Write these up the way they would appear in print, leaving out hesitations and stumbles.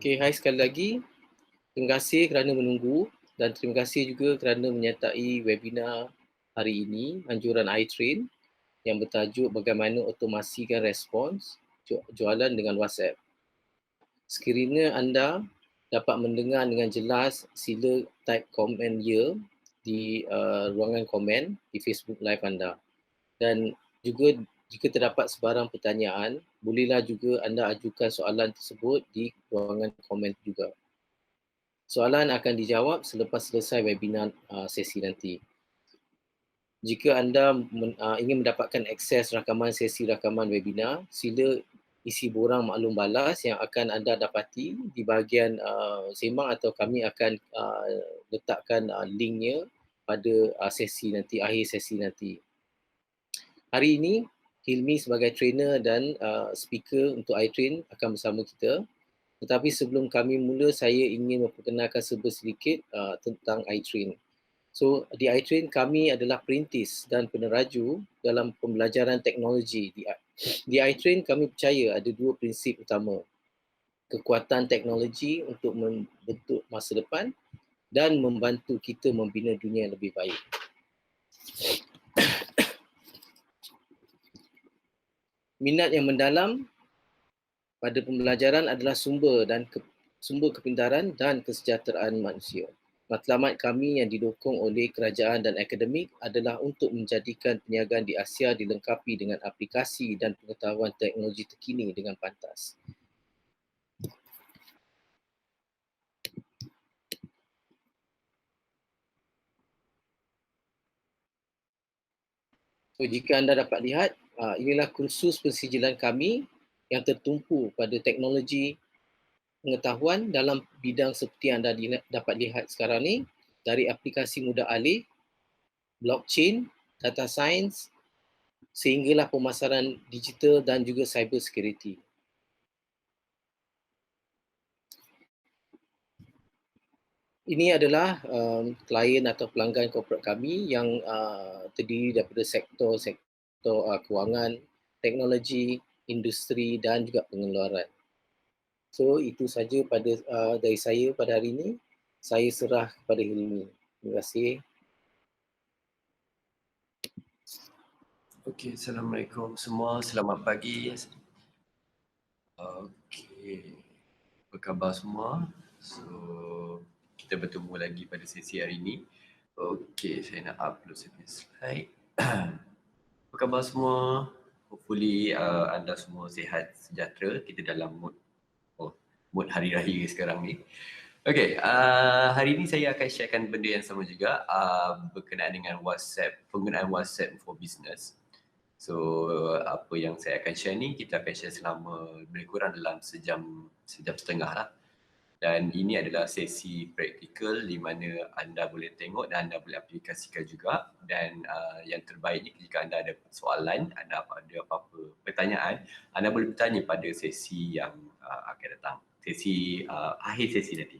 Okey, hai sekali lagi. Terima kasih kerana menunggu dan terima kasih juga kerana menyertai webinar hari ini, anjuran iTrain yang bertajuk bagaimana otomasikan respons jualan dengan WhatsApp. Sekiranya anda dapat mendengar dengan jelas, sila type komen ya di ruangan komen di Facebook Live anda. Dan juga jika terdapat sebarang pertanyaan, bolehlah juga anda ajukan soalan tersebut di ruangan komen juga. Soalan akan dijawab selepas selesai webinar sesi nanti. Jika anda ingin mendapatkan akses rakaman sesi rakaman webinar, sila isi borang maklum balas yang akan anda dapati di bahagian sembang atau kami akan letakkan linknya pada sesi nanti, akhir sesi nanti. Hari ini, Hilmi sebagai trainer dan speaker untuk iTrain akan bersama kita. Tetapi sebelum kami mula, saya ingin memperkenalkan sedikit tentang iTrain. So, di iTrain kami adalah perintis dan peneraju dalam pembelajaran teknologi. Di iTrain kami percaya ada dua prinsip utama. Kekuatan teknologi untuk membentuk masa depan dan membantu kita membina dunia yang lebih baik. Minat yang mendalam pada pembelajaran adalah sumber kepintaran dan kesejahteraan manusia. Matlamat kami yang didukung oleh kerajaan dan akademik adalah untuk menjadikan perniagaan di Asia dilengkapi dengan aplikasi dan pengetahuan teknologi terkini dengan pantas. So, jika anda dapat lihat, inilah kursus pensijilan kami yang tertumpu pada teknologi pengetahuan dalam bidang seperti anda dapat lihat sekarang ni, dari aplikasi mudah alih, blockchain, data science, sehinggalah pemasaran digital dan juga cyber security. Ini adalah klien atau pelanggan korporat kami yang terdiri daripada sektor kewangan, teknologi, industri dan juga pengeluaran. So itu saja dari saya pada hari ini. Saya serah kepada Hilmi. Terima kasih. Okey, Assalamualaikum semua. Selamat pagi. Okey. Apa khabar semua? So, kita bertemu lagi pada sesi hari ini. Okey, saya nak upload saya punya slide. Apa khabar semua? Hopefully anda semua sihat, sejahtera. Kita dalam mood hari raya sekarang ni. Okey, hari ini saya akan sharekan benda yang sama juga berkenaan dengan WhatsApp, penggunaan WhatsApp for business. So, apa yang saya akan share ni, kita akan share selama lebih kurang dalam sejam setengah lah. Dan ini adalah sesi praktikal di mana anda boleh tengok dan anda boleh aplikasikan juga. Dan yang terbaiknya jika anda ada soalan, anda ada apa-apa pertanyaan, anda boleh bertanya pada sesi yang akan datang. Sesi akhir sesi nanti.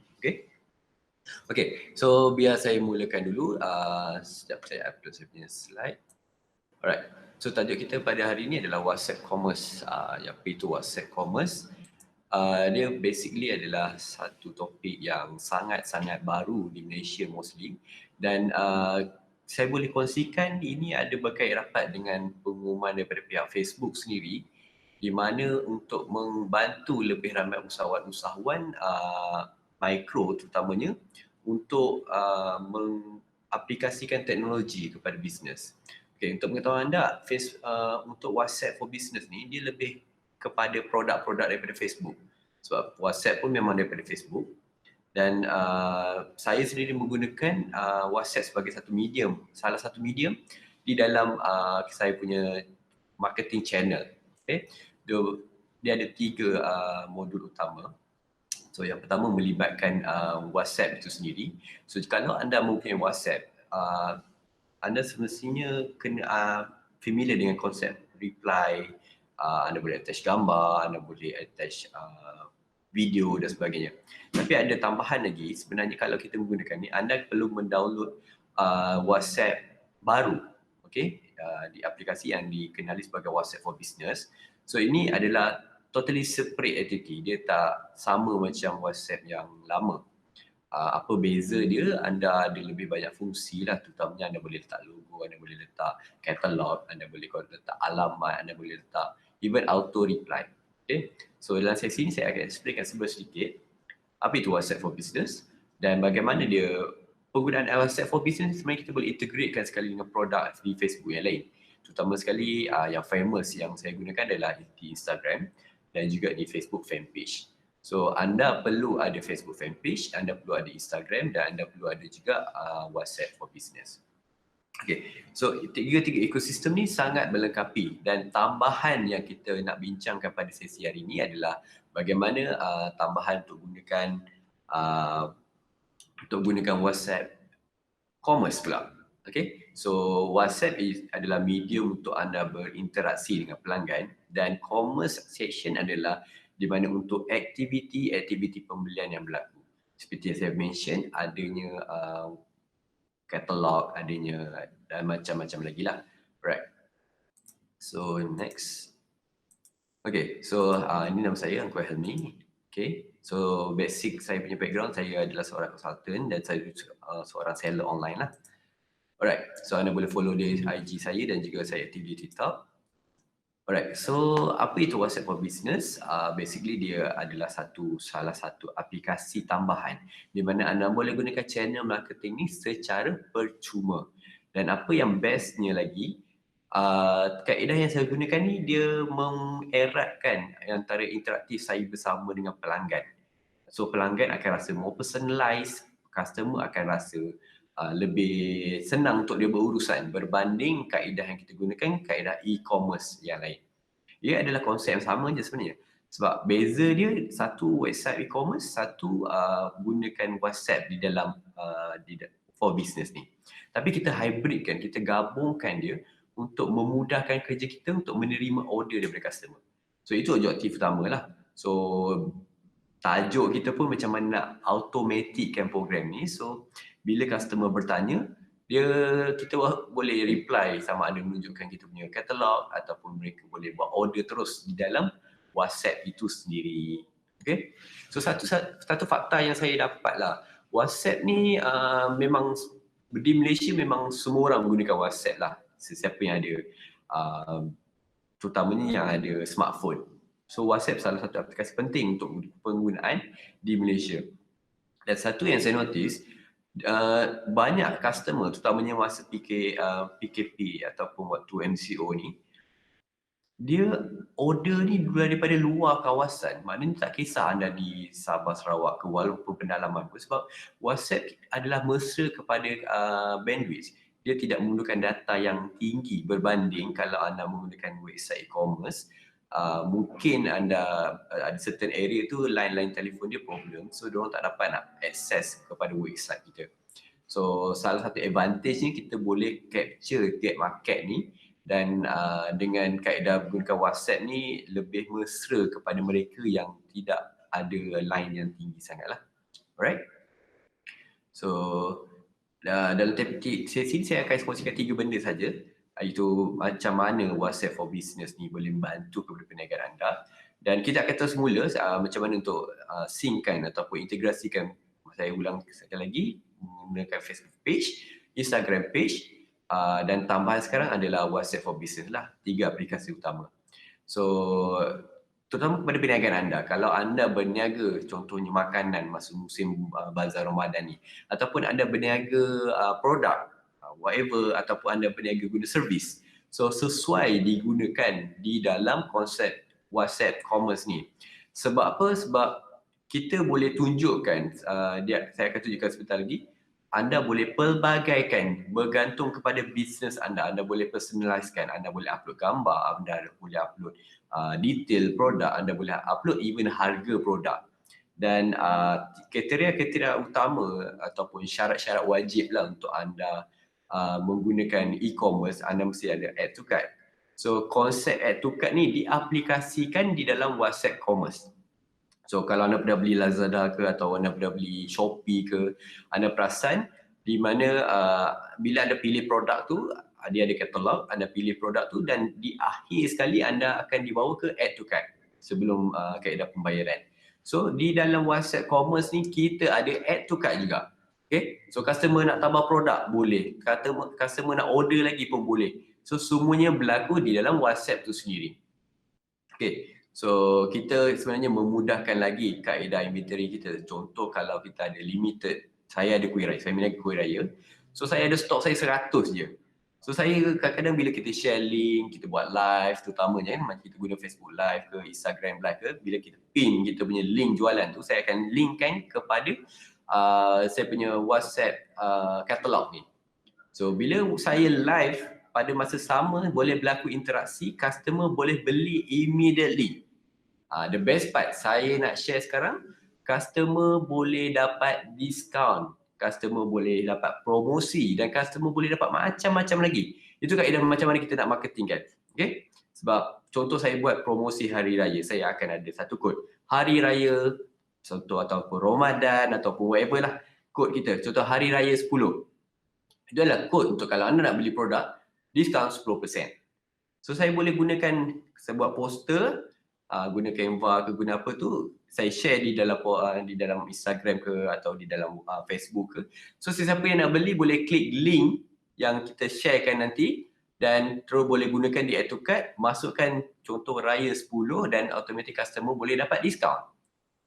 Okay, so biar saya mulakan dulu. Sekejap saya upload saya punya slide. Alright, so tajuk kita pada hari ini adalah WhatsApp Commerce, iaitu itu WhatsApp Commerce. Dia basically adalah satu topik yang sangat-sangat baru di Malaysia mostly, dan saya boleh kongsikan ini ada berkait rapat dengan pengumuman daripada pihak Facebook sendiri, di mana untuk membantu lebih ramai usahawan mikro terutamanya untuk mengaplikasikan teknologi kepada bisnes. Okay, untuk pengetahuan anda, untuk WhatsApp for Business ni dia lebih kepada produk-produk daripada Facebook. Sebab WhatsApp pun memang daripada Facebook. Dan saya sendiri menggunakan WhatsApp sebagai salah satu medium di dalam saya punya marketing channel. Okay. Dia ada 3 modul utama. So yang pertama melibatkan WhatsApp itu sendiri. So kalau anda mempunyai WhatsApp, anda semestinya kena familiar dengan konsep reply. Anda boleh attach gambar, anda boleh attach video dan sebagainya. Tapi ada tambahan lagi, sebenarnya kalau kita menggunakan ni, anda perlu mendownload WhatsApp baru, okay? Di aplikasi yang dikenali sebagai WhatsApp for Business. So ini adalah totally separate activity. Dia tak sama macam WhatsApp yang lama. Apa beza dia, anda ada lebih banyak fungsi lah, terutamanya anda boleh letak logo, anda boleh letak katalog, anda boleh letak alamat, anda boleh letak even auto reply. Okay, so dalam sesi ni saya akan explainkan sedikit apa itu WhatsApp for Business dan bagaimana dia penggunaan WhatsApp for Business. Sebenarnya kita boleh integratekan sekali dengan produk di Facebook yang lain, terutama sekali yang famous yang saya gunakan adalah di Instagram dan juga di Facebook fanpage. So anda perlu ada Facebook fanpage, anda perlu ada Instagram dan anda perlu ada juga WhatsApp for Business. Okay, so tiga-tiga ekosistem ni sangat melengkapi dan tambahan yang kita nak bincangkan pada sesi hari ini adalah bagaimana tambahan untuk gunakan WhatsApp Commerce pula. Okay, so WhatsApp adalah medium untuk anda berinteraksi dengan pelanggan dan Commerce section adalah di mana untuk aktiviti pembelian yang berlaku. Seperti yang saya mention, adanya katalog, adanya dan macam-macam lagi lah. Right. So next. Okay, so ini nama saya Angku Helmi. Okay, so basic saya punya background, saya adalah seorang consultant dan saya seorang seller online lah. Alright, so anda boleh follow di IG saya dan juga saya aktif di TikTok. Alright, so apa itu WhatsApp for Business? Basically dia adalah salah satu aplikasi tambahan di mana anda boleh gunakan channel marketing ni secara percuma. Dan apa yang bestnya lagi, kaedah yang saya gunakan ni dia mengeratkan antara interaktif saya bersama dengan pelanggan. So pelanggan akan rasa more personalized, customer akan rasa lebih senang untuk dia berurusan berbanding kaedah yang kita gunakan, kaedah e-commerce yang lain. Ia adalah konsep yang sama je sebenarnya. Sebab beza dia, satu website e-commerce, satu gunakan WhatsApp di dalam for business ni. Tapi kita hybridkan, kita gabungkan dia untuk memudahkan kerja kita untuk menerima order daripada customer. So itu objektif utama lah. So tajuk kita pun macam mana nak automatickan program ni. So bila customer bertanya, kita boleh reply sama ada menunjukkan kita punya katalog ataupun mereka boleh buat order terus di dalam WhatsApp itu sendiri. Okay, so satu fakta yang saya dapat lah, WhatsApp ni memang di Malaysia memang semua orang menggunakan WhatsApp lah, sesiapa yang ada terutamanya yang ada smartphone. So WhatsApp salah satu aplikasi penting untuk penggunaan di Malaysia. Dan satu yang saya notice, banyak customer terutamanya masa PKP ataupun waktu MCO ni, dia order ni daripada luar kawasan. Maknanya tak kisah anda di Sabah, Sarawak ke walaupun pendalaman pun, sebab WhatsApp adalah mesra kepada bandwidth. Dia tidak memerlukan data yang tinggi berbanding kalau anda menggunakan website e-commerce. Mungkin anda ada certain area tu line telefon dia problem, so diorang tak dapat nak access kepada website kita. So salah satu advantage ni, kita boleh capture tiap market ni dan dengan kaedah menggunakan WhatsApp ni lebih mesra kepada mereka yang tidak ada line yang tinggi sangat lah. Alright, so dalam sesi saya akan kongsikan 3 benda saja, iaitu macam mana WhatsApp for Business ni boleh membantu kepada perniagaan anda. Dan kita akan terus mula macam mana untuk synckan ataupun integrasikan, saya ulang sekali lagi, menggunakan Facebook page, Instagram page dan tambahan sekarang adalah WhatsApp for Business lah. 3 aplikasi utama. So terutama kepada perniagaan anda, kalau anda berniaga contohnya makanan masa musim bazar Ramadan ni, ataupun anda berniaga produk whatever, ataupun anda berniaga guna servis, so sesuai digunakan di dalam konsep WhatsApp Commerce ni. Sebab apa? Sebab kita boleh tunjukkan, saya akan tunjukkan sebentar lagi, anda boleh pelbagaikan bergantung kepada bisnes anda. Anda boleh personalizekan, anda boleh upload gambar, anda boleh upload detail produk, anda boleh upload even harga produk. Dan kriteria utama ataupun syarat-syarat wajib lah untuk anda menggunakan e-commerce, anda mesti ada add to cart. So konsep add to cart ni diaplikasikan di dalam WhatsApp Commerce. So kalau anda pernah beli Lazada ke atau anda pernah beli Shopee ke, anda perasan di mana bila anda pilih produk tu, dia ada katalog, anda pilih produk tu dan di akhir sekali anda akan dibawa ke add to cart. sebelum kaedah pembayaran. So di dalam WhatsApp Commerce ni kita ada add to cart juga. Okay, so customer nak tambah produk boleh, customer nak order lagi pun boleh. So semuanya berlaku di dalam WhatsApp tu sendiri. Okay, so kita sebenarnya memudahkan lagi kaedah inventory kita. Contoh kalau kita ada limited, saya ada kuih raya, saya minat kuih raya. So saya ada stok saya 100 je. So saya kadang-kadang bila kita share link, kita buat live terutamanya macam kita guna Facebook live ke Instagram live ke, bila kita pin kita punya link jualan tu, saya akan linkkan kepada saya punya WhatsApp katalog ni. So bila saya live pada masa sama boleh berlaku interaksi, customer boleh beli immediately. The best part saya nak share sekarang, customer boleh dapat diskaun, customer boleh dapat promosi dan customer boleh dapat macam-macam lagi. Itu kaedah macam mana kita nak marketing kan. Okay? Sebab contoh saya buat promosi hari raya, saya akan ada satu kod. Hari raya, contoh ataupun Ramadan ataupun whatever lah kod kita. Contoh hari raya 10. Itu adalah kod untuk kalau anda nak beli produk, diskaun 10%. So saya boleh gunakan, saya buat poster, guna Canva ke guna apa tu, saya share di dalam Instagram ke atau di dalam Facebook ke. So sesiapa yang nak beli boleh klik link yang kita sharekan nanti dan terus boleh gunakan di add to cart, masukkan contoh raya 10 dan automatic customer boleh dapat diskaun.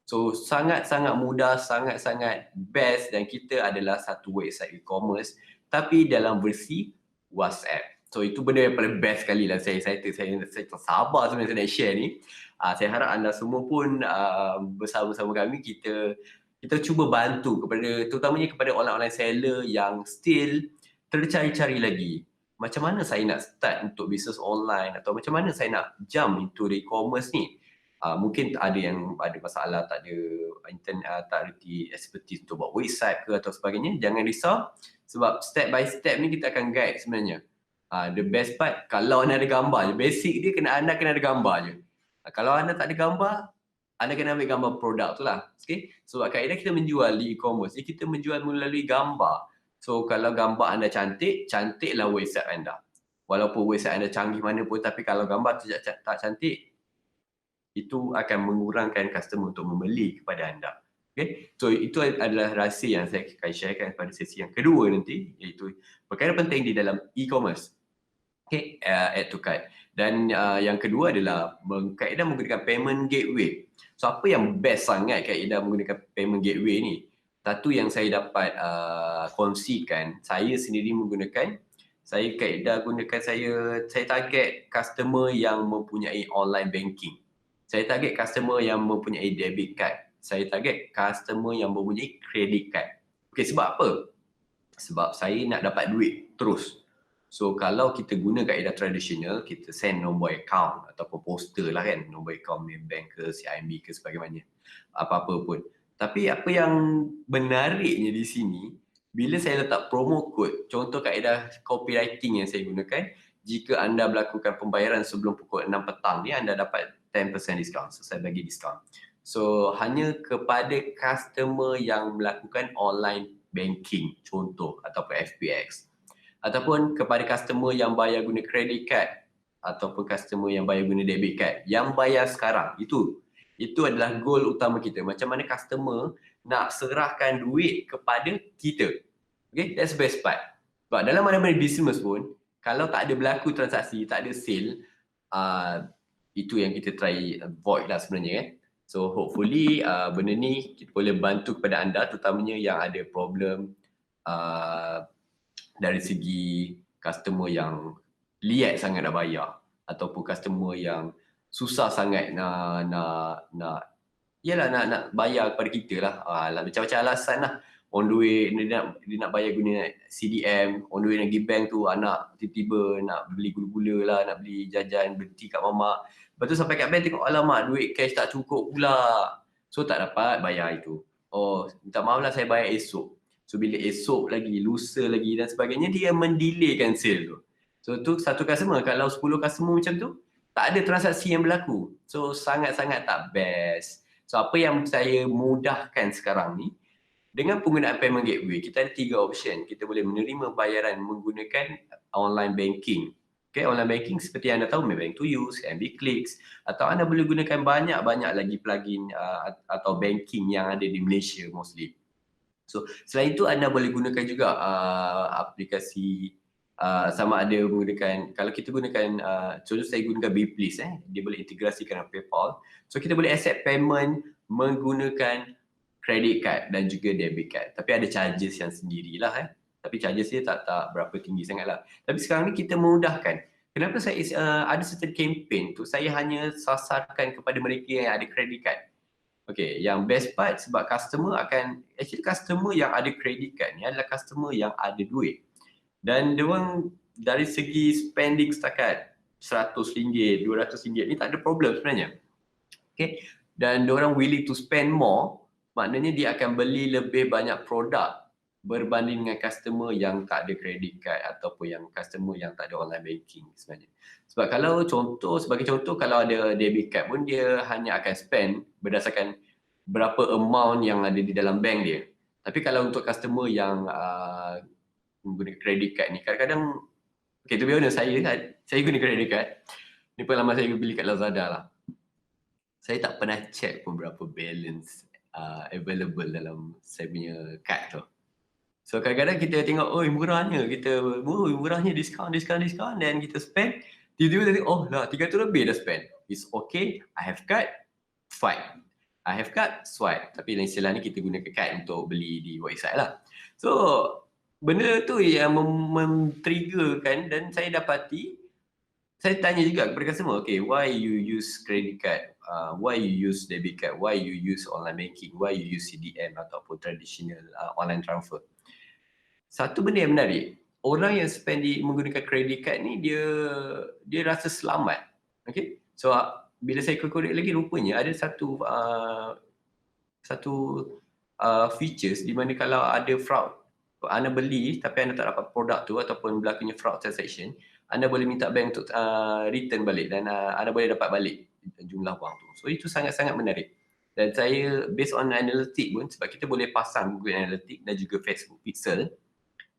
So sangat-sangat mudah, sangat-sangat best dan kita adalah satu website e-commerce tapi dalam versi WhatsApp. So itu benda yang paling best sekali lah saya tak sabar sebenarnya saya nak share ni. Saya harap anda semua pun bersama-sama kami kita cuba bantu terutamanya kepada online seller yang still tercari-cari lagi. Macam mana saya nak start untuk bisnes online atau macam mana saya nak jump into the e-commerce ni. Mungkin ada yang ada masalah, tak ada internet, tak reti expertise untuk buat website ke atau sebagainya. Jangan risau sebab step by step ni kita akan guide sebenarnya. The best part, kalau anda ada gambar je, basic dia anda kena ada gambar je. Kalau anda tak ada gambar, anda kena ambil gambar produk tu lah. Okay? Sebab kaedah kita menjual di e-commerce ni, kita menjual melalui gambar. So kalau gambar anda cantik, cantiklah website anda. Walaupun website anda canggih mana pun, tapi kalau gambar tak cantik, itu akan mengurangkan customer untuk membeli kepada anda. Okay? So itu adalah rahsia yang saya akan sharekan pada sesi yang kedua nanti, iaitu perkara penting di dalam e-commerce. Okay, add to cart. Dan yang kedua adalah kaedah menggunakan payment gateway. So apa yang best sangat kaedah menggunakan payment gateway ni? Satu yang saya dapat kongsikan, saya sendiri menggunakan, saya target customer yang mempunyai online banking. Saya target customer yang mempunyai debit card. Saya target customer yang mempunyai credit card. Okay, sebab apa? Sebab saya nak dapat duit terus. So kalau kita guna kaedah tradisional, kita send nombor account ataupun poster lah kan, nombor account bank ke, CIMB ke sebagainya, apa-apa pun. Tapi apa yang menariknya di sini, bila saya letak promo code, contoh kaedah copywriting yang saya gunakan, jika anda melakukan pembayaran sebelum pukul 6 petang ni, anda dapat 10% diskaun. So saya bagi diskaun. So hanya kepada customer yang melakukan online banking, contoh ataupun FPX. Ataupun kepada customer yang bayar guna credit card ataupun customer yang bayar guna debit card, yang bayar sekarang, itu adalah goal utama kita. Macam mana customer nak serahkan duit kepada kita. Okay, that's the best part. Sebab dalam mana-mana business pun, kalau tak ada berlaku transaksi, tak ada sale, itu yang kita try avoid lah sebenarnya kan. So hopefully benda ni kita boleh bantu kepada anda, terutamanya yang ada problem dari segi customer yang liat sangat nak bayar ataupun customer yang susah sangat nak bayar kepada kita lah. Macam-macam alasan lah. On the way dia nak bayar guna CDM, on the way nak pergi bank tu anak tiba-tiba nak beli gula-gula lah, nak beli jajan, berhenti kat mamak. Lepas tu sampai kat bank tengok, alamak duit cash tak cukup pula. So tak dapat bayar itu. Oh, minta maaf lah saya bayar esok. So bila esok lagi, lusa lagi dan sebagainya, dia mendelaykan sale tu. So tu satu customer, kalau 10 customer macam tu, tak ada transaksi yang berlaku. So sangat-sangat tak best. So apa yang saya mudahkan sekarang ni, dengan penggunaan payment gateway, kita ada 3 option. Kita boleh menerima bayaran menggunakan online banking Okay, online banking seperti anda tahu, Maybank to Use, MB Clicks, atau anda boleh gunakan banyak-banyak lagi plugin atau banking yang ada di Malaysia mostly. So, selain itu anda boleh gunakan juga aplikasi sama ada menggunakan, kalau kita gunakan, contoh saya gunakan Bplease, dia boleh integrasikan dengan PayPal. So, kita boleh accept payment menggunakan credit card dan juga debit card. Tapi ada charges yang sendirilah. Tapi charges dia tak berapa tinggi sangatlah. Tapi sekarang ni kita memudahkan. Kenapa saya ada certain campaign tu saya hanya sasarkan kepada mereka yang ada credit card. Okay, yang best part sebab customer yang ada credit card ni adalah customer yang ada duit. Dan diorang dari segi spending setakat RM100, RM200 ni tak ada problem sebenarnya. Okay, dan diorang willing to spend more, maknanya dia akan beli lebih banyak produk berbanding dengan customer yang tak ada credit card ataupun yang customer yang tak ada online banking sebenarnya. Sebab sebagai contoh kalau ada debit card pun dia hanya akan spend berdasarkan berapa amount yang ada di dalam bank dia. Tapi kalau untuk customer yang menggunakan credit card ni, kadang-kadang, okay, to be honest, saya guna credit card. Ni pengalaman saya beli kat Lazada lah. Saya tak pernah check pun berapa balance available dalam saya punya card tu. So kadang-kadang kita tengok, murahnya, murahnya, diskaun, dan kita spend, tiba-tiba tengok, lah 300 lebih dah spend. It's okay, I have card, fine. I have card, swipe. Tapi lain istilah ni kita gunakan card untuk beli di website lah. So benda tu yang men-triggerkan, dan saya dapati, saya tanya juga kepada customer, okay, why you use credit card? Why you use debit card? Why you use online banking? Why you use CDM ataupun traditional online transfer? Satu benda yang menarik, orang yang spend menggunakan credit card ni dia rasa selamat. Okay? So bila saya korek lagi, rupanya ada satu features di mana kalau ada fraud, anda beli tapi anda tak dapat produk tu ataupun berlakunya fraud transaction, anda boleh minta bank untuk return balik dan anda boleh dapat balik jumlah wang tu. So itu sangat-sangat menarik. Dan saya based on analytic pun, sebab kita boleh pasang Google Analytics dan juga Facebook Pixel,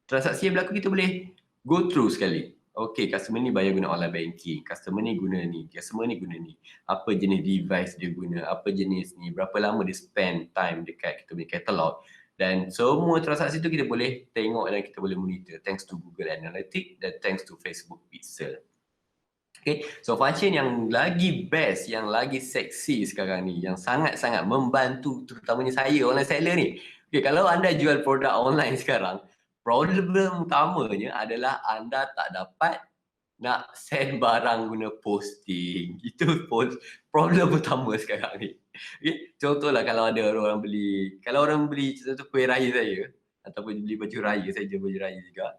transaksi yang berlaku kita boleh go through sekali. Okay, customer ni bayar guna online banking, customer ni guna ni, customer ni guna ni, apa jenis device dia guna, apa jenis ni, berapa lama dia spend time dekat kita punya katalog, dan semua transaksi tu kita boleh tengok dan kita boleh monitor thanks to Google Analytics dan thanks to Facebook Pixel. Okay, so function yang lagi best, yang lagi seksi sekarang ni, yang sangat-sangat membantu terutamanya saya, online seller ni. Okay, kalau anda jual produk online sekarang, problem utamanya adalah anda tak dapat nak send barang guna posting. Itu problem utama sekarang ni. Okay, contohlah kalau ada orang beli, contoh kuih raya saya, ataupun beli baju raya, saya jual baju raya juga.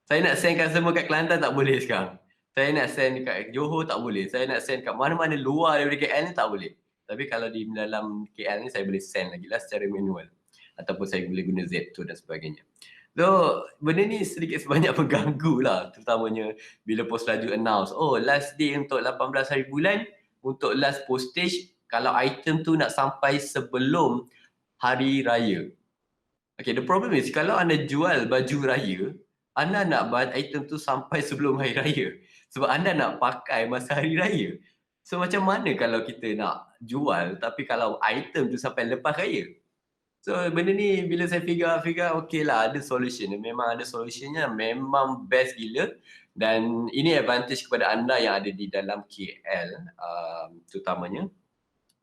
Saya nak send customer kat Kelantan tak boleh sekarang. Saya nak send kat Johor tak boleh. Saya nak send kat mana-mana luar daripada KL ni tak boleh. Tapi kalau di dalam KL ni saya boleh send lagi lah secara manual. Ataupun saya boleh guna Zepto dan sebagainya. So, benda ni sedikit sebanyak mengganggu lah. Terutamanya bila post laju announce, last day untuk 18 hari bulan, untuk last postage, kalau item tu nak sampai sebelum hari raya. Okay, the problem is kalau anda jual baju raya, anda nak item tu sampai sebelum hari raya. Sebab anda nak pakai masa hari raya. So macam mana kalau kita nak jual tapi kalau item tu sampai lepas raya? So benda ni bila saya figure okay lah, ada solution. Memang ada solutionnya, memang best gila. Dan ini advantage kepada anda yang ada di dalam KL terutamanya,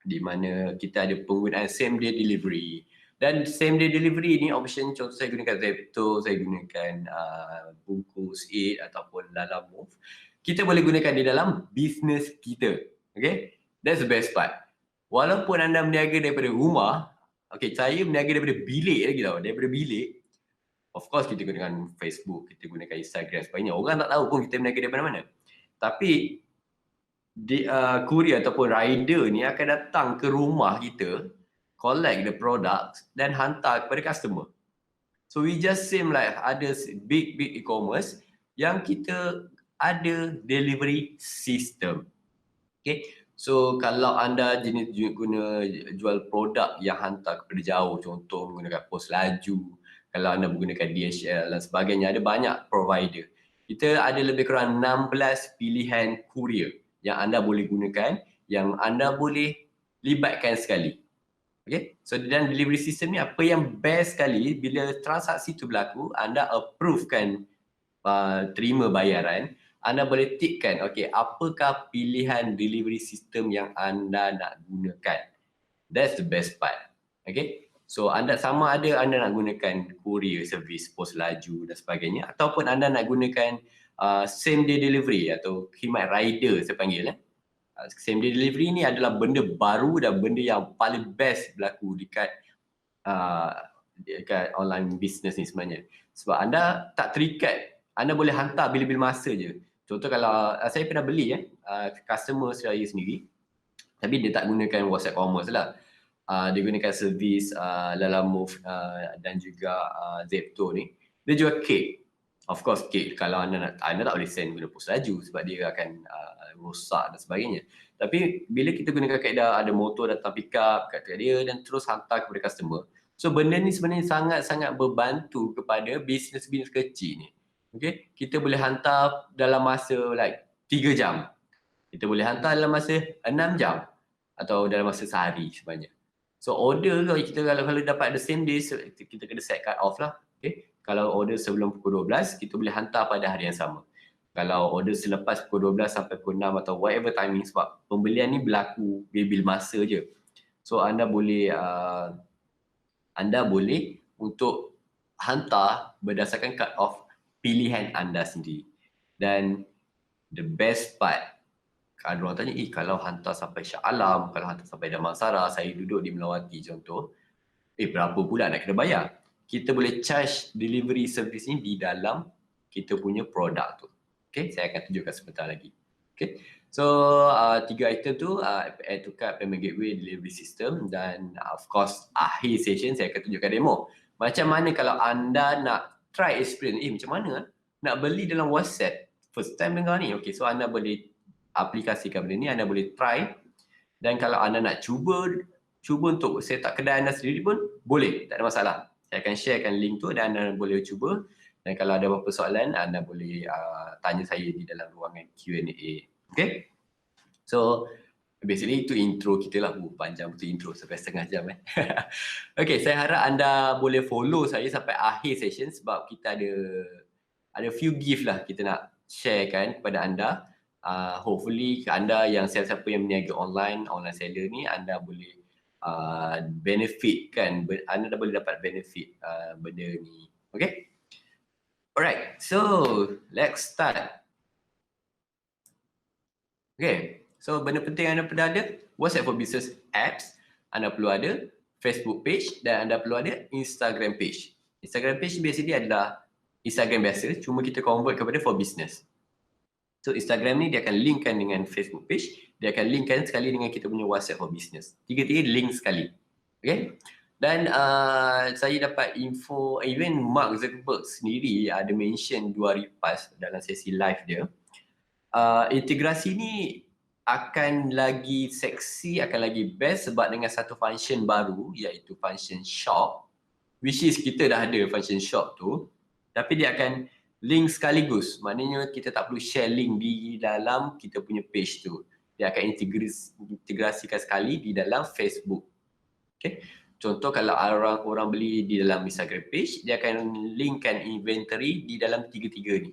di mana kita ada penggunaan same day delivery. Dan same day delivery ni option, contoh saya gunakan Zepto, saya gunakan Bungkus 8 ataupun Lalamove. Kita boleh gunakan di dalam bisnes kita. Okay? That's the best part. Walaupun anda berniaga daripada rumah, okay, saya berniaga daripada bilik lagi tau. Daripada bilik, of course kita gunakan Facebook, kita gunakan Instagram sebagainya. Orang tak tahu pun kita berniaga daripada mana. Tapi courier ataupun rider ni akan datang ke rumah kita, collect the products dan hantar kepada customer. So we just seem like ada big e-commerce yang kita ada delivery system. Okay, so kalau anda jenis guna jual produk yang hantar kepada jauh, contoh menggunakan pos laju, kalau anda menggunakan DHL dan sebagainya, ada banyak provider. kita ada lebih kurang 16 pilihan courier yang anda boleh gunakan, yang anda boleh libatkan sekali. Okay, so dalam delivery system ni apa yang best sekali bila transaksi tu berlaku, anda approvekan terima bayaran, anda boleh tikkan, okay, apakah pilihan delivery system yang anda nak gunakan. That's the best part. Okay, so anda sama ada anda nak gunakan courier service, pos laju dan sebagainya, ataupun anda nak gunakan same day delivery atau khidmat rider saya panggil. Same day delivery ni adalah benda baru dan benda yang paling best berlaku dekat online business ni sebenarnya. Sebab anda tak terikat, anda boleh hantar bila-bila masa je. Contoh kalau saya pernah beli customer saya sendiri, tapi dia tak gunakan WhatsApp Commerce lah. Dia gunakan servis Lalamove dan juga Zepto ni. Dia jual kek. Of course kek kalau anda tak boleh send guna pos laju sebab dia akan rosak dan sebagainya. Tapi bila kita gunakan kaedah ada motor datang pick up kat dia dan terus hantar kepada customer. So benda ni sebenarnya sangat-sangat berbantu kepada bisnes-bisnes kecil ni. Okay? Kita boleh hantar dalam masa like 3 jam. Kita boleh hantar dalam masa 6 jam atau dalam masa sehari sebenarnya. So order kalau dapat the same day, kita kena set cut off lah. Okay? Kalau order sebelum pukul 12, kita boleh hantar pada hari yang sama. Kalau order selepas pukul 12 sampai pukul 6 atau whatever timing, sebab pembelian ni berlaku bil masa je. So anda boleh untuk hantar berdasarkan cut off pilihan anda sendiri. Dan the best part, kalau orang tanya, kalau hantar sampai Shah Alam, kalau hantar sampai Damansara, saya duduk di Melawati contoh, berapa pula nak kena bayar? Kita boleh charge delivery service ni di dalam kita punya produk tu. Okay, saya akan tunjukkan sebentar lagi. Okay, so 3 item tu, add to cart, payment gateway, delivery system, dan of course akhir session saya akan tunjukkan demo. Macam mana kalau anda nak try experience, macam mana nak beli dalam WhatsApp, first time dengar ni. Okay, so anda boleh aplikasikan benda ni, anda boleh try, dan kalau anda nak cuba untuk set up kedai anda sendiri pun boleh, tak ada masalah. Saya akan sharekan link tu dan anda boleh cuba, dan kalau ada apa-apa soalan anda boleh tanya saya di dalam ruangan Q&A. Okay, so basically itu intro kita lah. Panjang betul intro sampai setengah jam Okay, saya harap anda boleh follow saya sampai akhir session sebab kita ada few gift lah kita nak sharekan kepada anda. Hopefully anda yang siapa yang berniaga online seller ni, anda boleh benefit kan, anda dah boleh dapat benefit benda ni. Okay, alright, so let's start. Okay, so benda penting anda perlu ada WhatsApp for Business apps, anda perlu ada Facebook page, dan anda perlu ada Instagram page. Instagram page basically adalah Instagram biasa, cuma kita convert kepada for business. So Instagram ni dia akan linkkan dengan Facebook page, dia akan linkkan sekali dengan kita punya WhatsApp for Business. Tiga-tiga link sekali. Okay? Dan saya dapat info, even Mark Zuckerberg sendiri ada mention 2 hari lepas dalam sesi live dia. Integrasi ni akan lagi seksi, akan lagi best sebab dengan satu function baru iaitu function shop, which is kita dah ada function shop tu, tapi dia akan link sekaligus. Maknanya kita tak perlu share link di dalam kita punya page tu. Dia akan integrasikan sekali di dalam Facebook. Okay. Contoh kalau orang beli di dalam Instagram page, dia akan linkkan inventory di dalam tiga-tiga ni.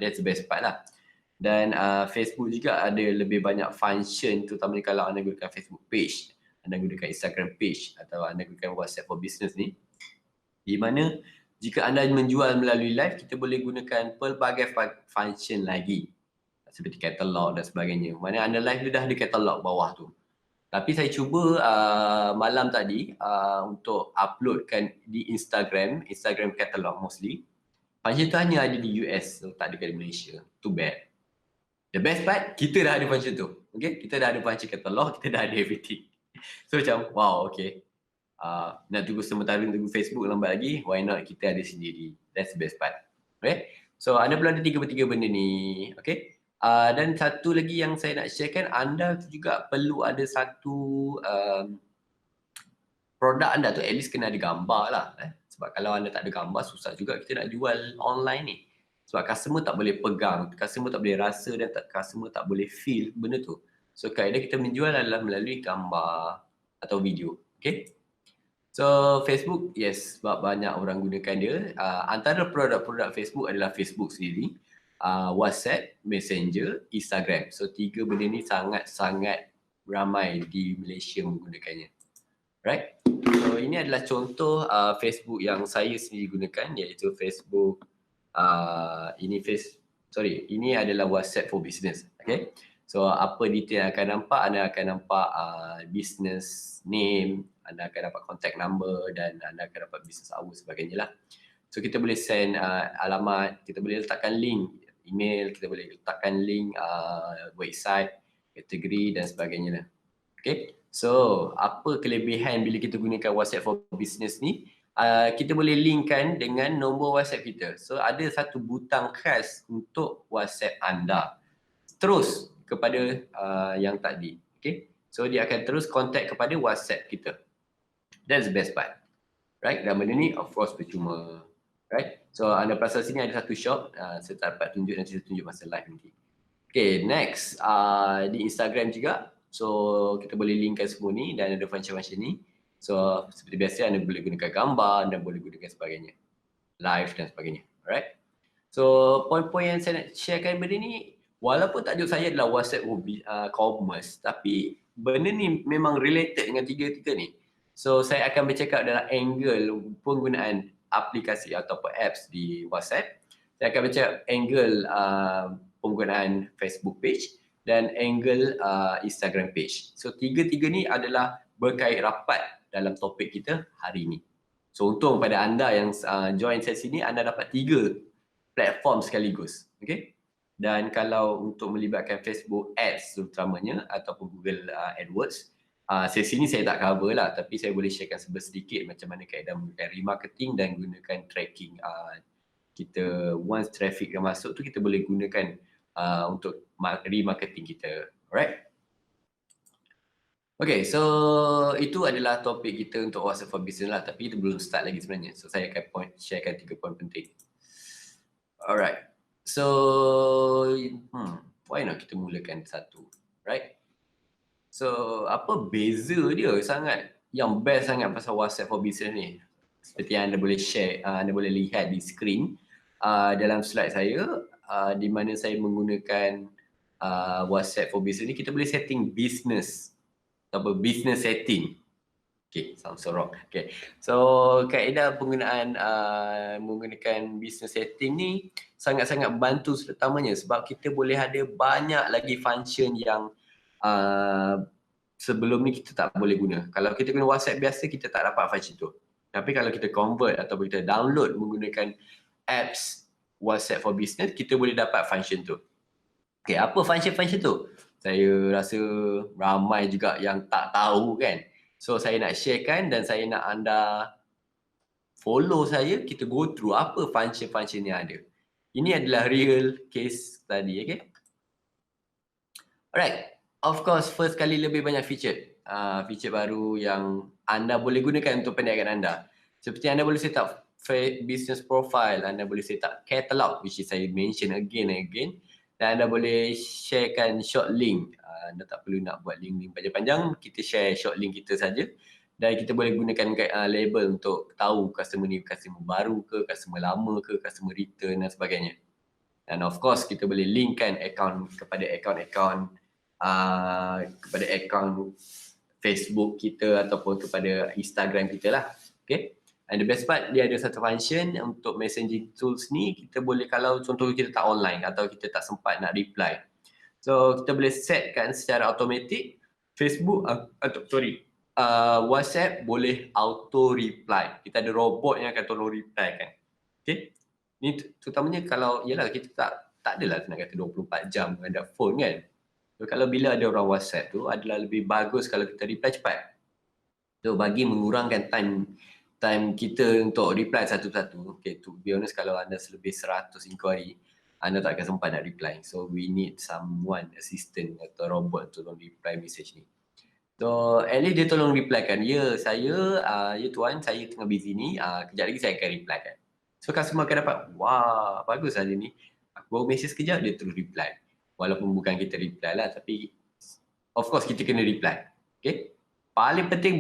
That's the best part lah. Dan Facebook juga ada lebih banyak function, terutama kalau anda gunakan Facebook page, anda gunakan Instagram page atau anda gunakan WhatsApp for Business ni, di mana jika anda menjual melalui live, kita boleh gunakan pelbagai function lagi seperti katalog dan sebagainya. Mana anda live dia dah ada katalog bawah tu. Tapi saya cuba malam tadi untuk uploadkan di Instagram katalog mostly. Function tu hanya ada di US, so tak ada di Malaysia. Too bad. The best part, kita dah ada function tu. Okay? Kita dah ada function katalog, kita dah ada everything. So macam, wow, okay. Nak tunggu sementara tunggu Facebook lambat lagi, why not kita ada sendiri. That's the best part. Okay? So anda perlu ada 3 benda ni. Okay? Dan satu lagi yang saya nak sharekan, anda juga perlu ada satu produk anda tu at least kena ada gambar lah. Sebab kalau anda tak ada gambar, susah juga kita nak jual online ni. Sebab customer tak boleh pegang, customer tak boleh rasa dan customer tak boleh feel benda tu. So kaedah kita menjual adalah melalui gambar atau video. Okay? So Facebook, yes, sebab banyak orang gunakan dia. Antara produk-produk Facebook adalah Facebook sendiri, WhatsApp, Messenger, Instagram. So 3 benda ni sangat-sangat ramai di Malaysia menggunakannya. Right? So ini adalah contoh Facebook yang saya sendiri gunakan, iaitu Facebook. Ini adalah WhatsApp for Business. Okay? So apa detail yang akan nampak, anda akan nampak business name, anda akan dapat contact number dan anda akan dapat business hour sebagainya lah. So kita boleh send alamat, kita boleh letakkan link email, kita boleh letakkan link website, kategori dan sebagainya lah. Okay, so apa kelebihan bila kita gunakan WhatsApp for Business ni? Kita boleh linkkan dengan nombor WhatsApp kita. So ada satu butang khas untuk WhatsApp anda terus kepada yang tadi. Okay, so dia akan terus contact kepada WhatsApp kita. That's the best part, right? Dan benda ni of course percuma, right? So anda perasan sini ada satu shop, saya tak dapat tunjuk, nanti saya tunjuk masa live nanti. Okay, next di Instagram juga. So kita boleh linkkan semua ni dan ada function-function ni. So seperti biasa anda boleh gunakan gambar, anda boleh gunakan sebagainya, live dan sebagainya. Alright. So poin-poin yang saya nak sharekan benda ni, walaupun tajuk saya adalah WhatsApp commerce, tapi benda ni memang related dengan tiga-tiga ni. So saya akan bercakap dalam angle penggunaan aplikasi ataupun apps di WhatsApp. Saya akan bercakap angle penggunaan Facebook page dan angle Instagram page. So tiga-tiga ni adalah berkait rapat dalam topik kita hari ini. So untung pada anda yang join sesi ni, anda dapat 3 platform sekaligus. Okay? Dan kalau untuk melibatkan Facebook Ads terutamanya ataupun Google AdWords, sesi ni saya tak cover lah, tapi saya boleh sharekan sedikit macam mana kaedah menggunakan remarketing dan gunakan tracking. Kita once traffic yang masuk tu kita boleh gunakan untuk remarketing kita. Alright? Okay, so itu adalah topik kita untuk WhatsApp for Business lah, tapi itu belum start lagi sebenarnya. So saya akan sharekan 3 poin penting. Alright, so why not kita mulakan satu, right? So apa beza dia sangat, yang best sangat pasal WhatsApp for Business ni? Seperti yang anda boleh share, anda boleh lihat di screen dalam slide saya, di mana saya menggunakan WhatsApp for Business ni, kita boleh setting business atau business setting. Okay, sounds so wrong. Okay, so kaedah penggunaan menggunakan business setting ni sangat-sangat bantu terutamanya sebab kita boleh ada banyak lagi function yang sebelum ni kita tak boleh guna. Kalau kita guna WhatsApp biasa, kita tak dapat function tu. Tapi kalau kita convert ataupun kita download menggunakan apps WhatsApp for Business, kita boleh dapat function tu. Okay, apa function-function tu? Saya rasa ramai juga yang tak tahu kan. So saya nak sharekan dan saya nak anda follow saya, kita go through apa function-function yang ada. Ini adalah real case tadi, okay? Alright, of course first kali lebih banyak feature. Feature baru yang anda boleh gunakan untuk perniagaan anda. Seperti anda boleh set up business profile, anda boleh set up catalog, which is saya mention again and again. Dan anda boleh sharekan short link. Anda tak perlu nak buat link panjang-panjang, kita share short link kita saja. Dan kita boleh gunakan label untuk tahu customer ni customer baru ke, customer lama ke, customer return dan sebagainya. Dan of course kita boleh linkkan account kepada account Facebook kita ataupun kepada Instagram kita lah. Okay. And the best part, dia ada satu function untuk messaging tools ni, kita boleh, kalau contoh kita tak online atau kita tak sempat nak reply, so kita boleh setkan secara automatik Facebook WhatsApp boleh auto reply. Kita ada robot yang akan tolong reply kan. Okay, ni terutamanya kalau yalah kita tak adalah nak kata 24 jam ada phone kan. So kalau bila ada orang WhatsApp tu adalah lebih bagus kalau kita reply cepat. So bagi mengurangkan time kita untuk reply satu-satu. Okay, to be honest, kalau anda selebih 100 inquiry, anda tak akan sempat nak reply. So we need someone, assistant atau robot tolong reply message ni. So at least dia tolong reply kan, ya saya, ya tuan, saya tengah busy ni, kejap lagi saya akan reply kan. So customer akan dapat, wah bagus hari ni. Aku baru mesej sekejap, dia terus reply. Walaupun bukan kita reply lah, tapi of course kita kena reply. Okay. Paling penting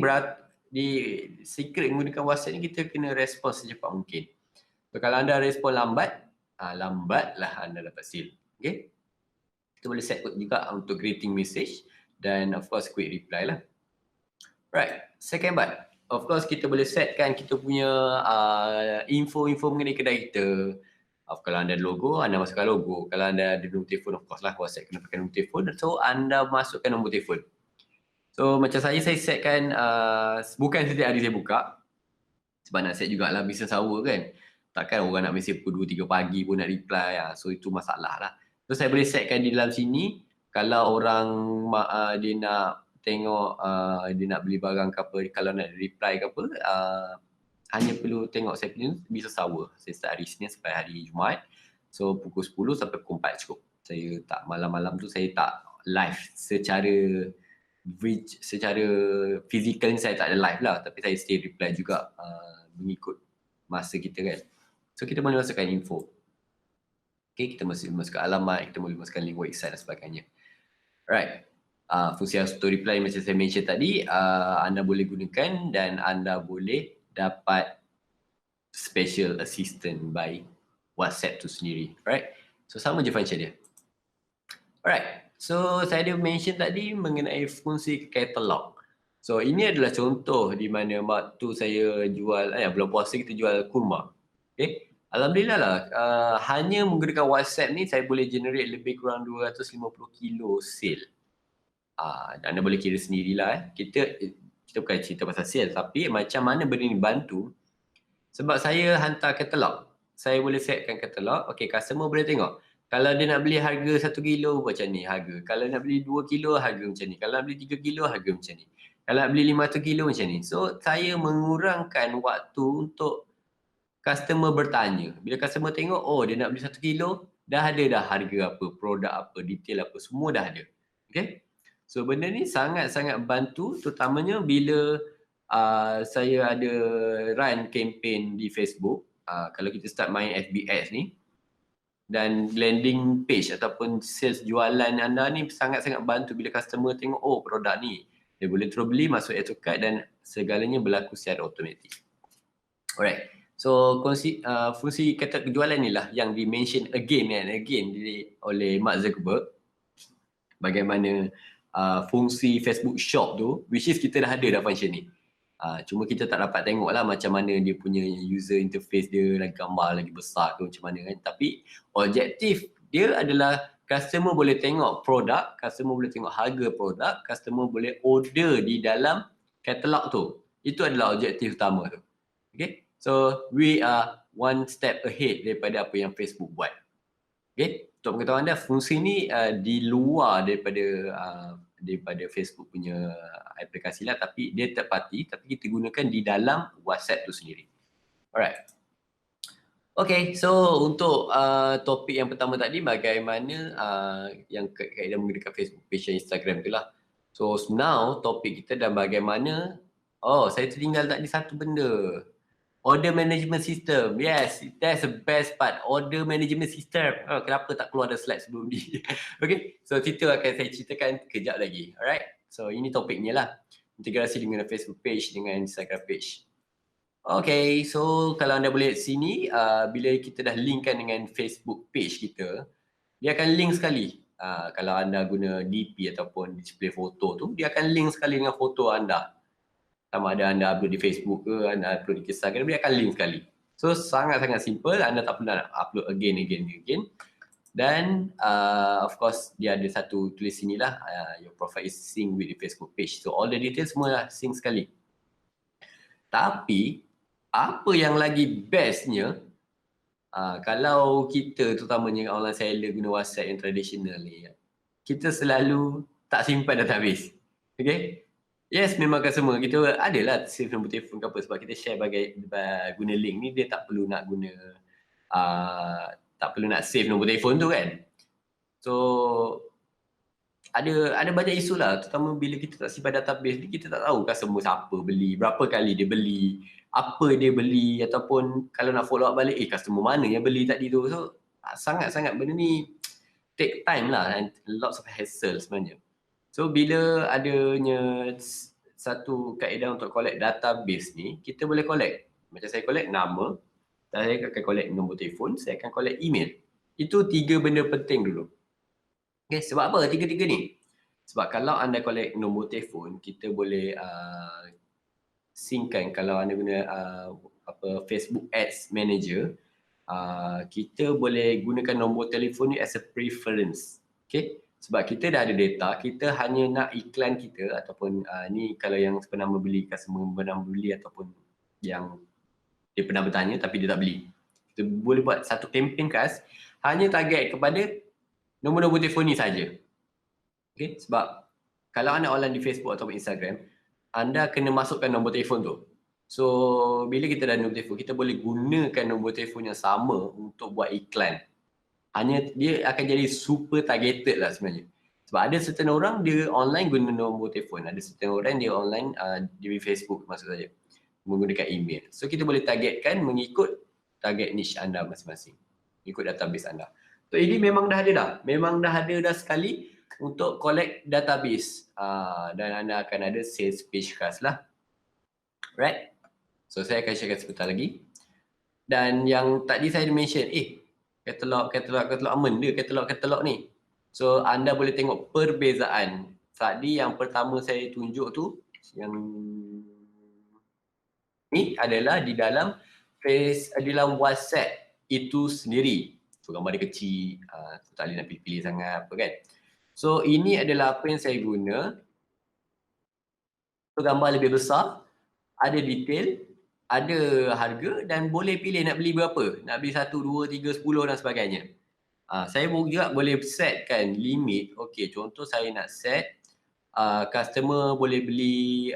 di secret menggunakan WhatsApp ni, kita kena respon secepat mungkin. So kalau anda respon lambat, lambatlah anda dapat sale. Okay. Kita boleh set juga untuk greeting message dan of course quick reply lah. Right, second part. Of course kita boleh setkan kita punya info-info mengenai kedai kita. Kalau anda ada logo, anda masukkan logo. Kalau anda ada nombor telefon, of course lah WhatsApp kena pakai nombor telefon. So anda masukkan nombor telefon. So macam saya setkan bukan setiap hari saya buka. Sebab nak set jugalah business hour kan. Takkan orang nak mesej pukul 2-3 pagi pun nak reply. So itu masalah lah. So saya boleh setkan di dalam sini. Kalau orang dia nak tengok, dia nak beli barang ke apa, kalau nak reply ke apa, hanya perlu tengok saya punya business hour. Saya start hari Isnin sampai hari Jumaat. So pukul 10 sampai pukul 4 cukup. Saya tak, malam-malam tu saya tak live secara fizikal ni saya tak ada live lah, tapi saya still reply juga mengikut masa kita kan. So kita boleh masukkan info. Okay, kita masukkan alamat, kita boleh masukkan link website dan sebagainya. Alright. Fungsi auto reply macam saya mention tadi, anda boleh gunakan dan anda boleh dapat special assistant by WhatsApp tu sendiri. Alright. So sama je function dia. Alright. So saya ada mention tadi mengenai fungsi katalog. So ini adalah contoh di mana waktu saya jual, bulan puasa kita jual kurma. Okay. Alhamdulillah lah, hanya menggunakan WhatsApp ni saya boleh generate lebih kurang 250 kilo sale. Anda boleh kira sendirilah. Kita bukan cerita pasal sale, tapi macam mana benda ni bantu. Sebab saya hantar katalog, saya boleh setkan katalog. Okay, customer boleh tengok. Kalau dia nak beli harga 1 kilo macam ni harga. Kalau nak beli 2 kilo harga macam ni. Kalau nak beli 3 kilo harga macam ni. Kalau nak beli 500 kilo macam ni. So saya mengurangkan waktu untuk customer bertanya. Bila customer tengok, oh dia nak beli 1 kilo, dah ada dah harga apa, produk apa, detail apa, semua dah ada. Okay. So benda ni sangat-sangat bantu, terutamanya bila saya ada run campaign di Facebook. Kalau kita start main FBS ni, dan landing page ataupun sales jualan anda ni sangat-sangat bantu bila customer tengok, oh produk ni, dia boleh terus beli, masuk add to cart dan segalanya berlaku secara automatik. Alright. So fungsi katalog jualan ni lah yang di-mention again and again oleh Mark Zuckerberg. Bagaimana fungsi Facebook Shop tu, which is kita dah ada dah function ni. Cuma kita tak dapat tengok lah macam mana dia punya user interface dia, lagi gambar lagi besar ke macam mana kan. Tapi objektif dia adalah customer boleh tengok produk, customer boleh tengok harga produk, customer boleh order di dalam katalog tu. Itu adalah objektif utama tu. Okay. So we are one step ahead daripada apa yang Facebook buat. Okay. Untuk pengetahuan anda, fungsi ni di luar daripada Facebook punya aplikasi lah, tapi dia third party, tapi kita gunakan di dalam WhatsApp tu sendiri. Alright. Okay, so untuk topik yang pertama tadi, bagaimana yang kaedah menggunakan Facebook page dan Instagram tu lah. So now topik kita dan bagaimana, saya tertinggal tadi satu benda. Order management system. Yes, that's the best part. Order management system. Kenapa tak keluar ada slide sebelum ni? Okay, so cerita akan saya ceritakan kejap lagi. Alright, so ini topiknya lah. Integrasi dengan Facebook page dengan Instagram page. Okay, so kalau anda boleh lihat sini, bila kita dah linkkan dengan Facebook page kita, dia akan link sekali. Kalau anda guna DP ataupun display foto tu, dia akan link sekali dengan foto anda. Sama ada anda upload di Facebook ke, anda upload di Instagram, dia akan link sekali. So sangat-sangat simple, anda tak perlu nak upload again. Dan of course dia ada satu tulis sini lah, your profile is synced with the Facebook page. So all the details semua lah sync sekali. Tapi apa yang lagi bestnya, kalau kita terutamanya online seller guna WhatsApp yang tradisional ni, kita selalu tak simpan database. Okay? Yes, memang customer kita adalah save nombor telefon ke apa, sebab kita share guna link ni, dia tak perlu nak guna tak perlu nak save nombor telefon tu kan. So ada banyak isu lah, terutama bila kita tak simpan database ni, kita tak tahu customer siapa beli, berapa kali dia beli, apa dia beli, ataupun kalau nak follow up balik, customer mana yang beli tadi tu. So sangat-sangat benda ni take time lah and lots of hassle sebenarnya. So bila adanya satu kaedah untuk collect database ni, kita boleh collect. Macam saya collect nama, saya akan collect nombor telefon, saya akan collect email. Itu 3 benda penting dulu. Okay, sebab apa tiga-tiga ni? Sebab kalau anda collect nombor telefon, kita boleh synckan. Kalau anda guna Facebook Ads Manager, kita boleh gunakan nombor telefon ni as a preference. Okay? Sebab kita dah ada data, kita hanya nak iklan kita ataupun ni kalau yang pernah membeli, customer pernah membeli ataupun yang dia pernah bertanya tapi dia tak beli. Kita boleh buat satu campaign khas hanya target kepada nombor-nombor telefon ni saja. Okay? Sebab kalau anda online di Facebook atau Instagram, anda kena masukkan nombor telefon tu. So, bila kita dah nombor telefon, kita boleh gunakan nombor telefon yang sama untuk buat iklan. Hanya dia akan jadi super targeted lah sebenarnya. Sebab ada certain orang dia online guna nombor telefon, ada certain orang dia online di Facebook maksud saya, menggunakan email. So, kita boleh targetkan mengikut target niche anda masing-masing, ikut database anda. So, ini memang dah ada dah sekali untuk collect database, dan anda akan ada sales page khas lah. Right? So saya akan sharekan sebentar lagi. Dan yang tadi saya mention, katalog aman dia, katalog ni. So anda boleh tengok perbezaan. Tadi yang pertama saya tunjuk tu, yang ni adalah di dalam dalam WhatsApp itu sendiri. So gambar dia kecil, tak boleh nak pilih sangat apa kan. So ini adalah apa yang saya guna. So gambar lebih besar, ada detail, ada harga dan boleh pilih nak beli berapa. Nak beli 1, 2, 3, 10 dan sebagainya. Saya juga boleh setkan limit. Okey, contoh saya nak set customer boleh beli,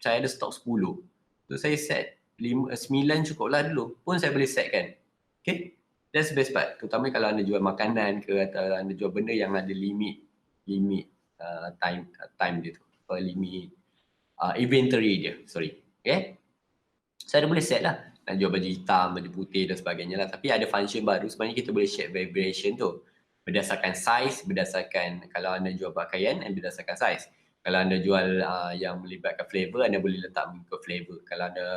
saya ada stok 10. So saya set 9 cukuplah dulu. Pun saya boleh setkan. Okay, that's the best part. Terutama kalau anda jual makanan ke atau anda jual benda yang ada limit time dia tu. Limit inventory dia, sorry. Okay, saya boleh set lah nak jual baju hitam, baju putih dan sebagainya lah. Tapi ada function baru sebenarnya, kita boleh set variation tu berdasarkan size, berdasarkan kalau anda jual pakaian dan berdasarkan size. Kalau anda jual yang melibatkan flavor, anda boleh letak mengikut flavor. Kalau anda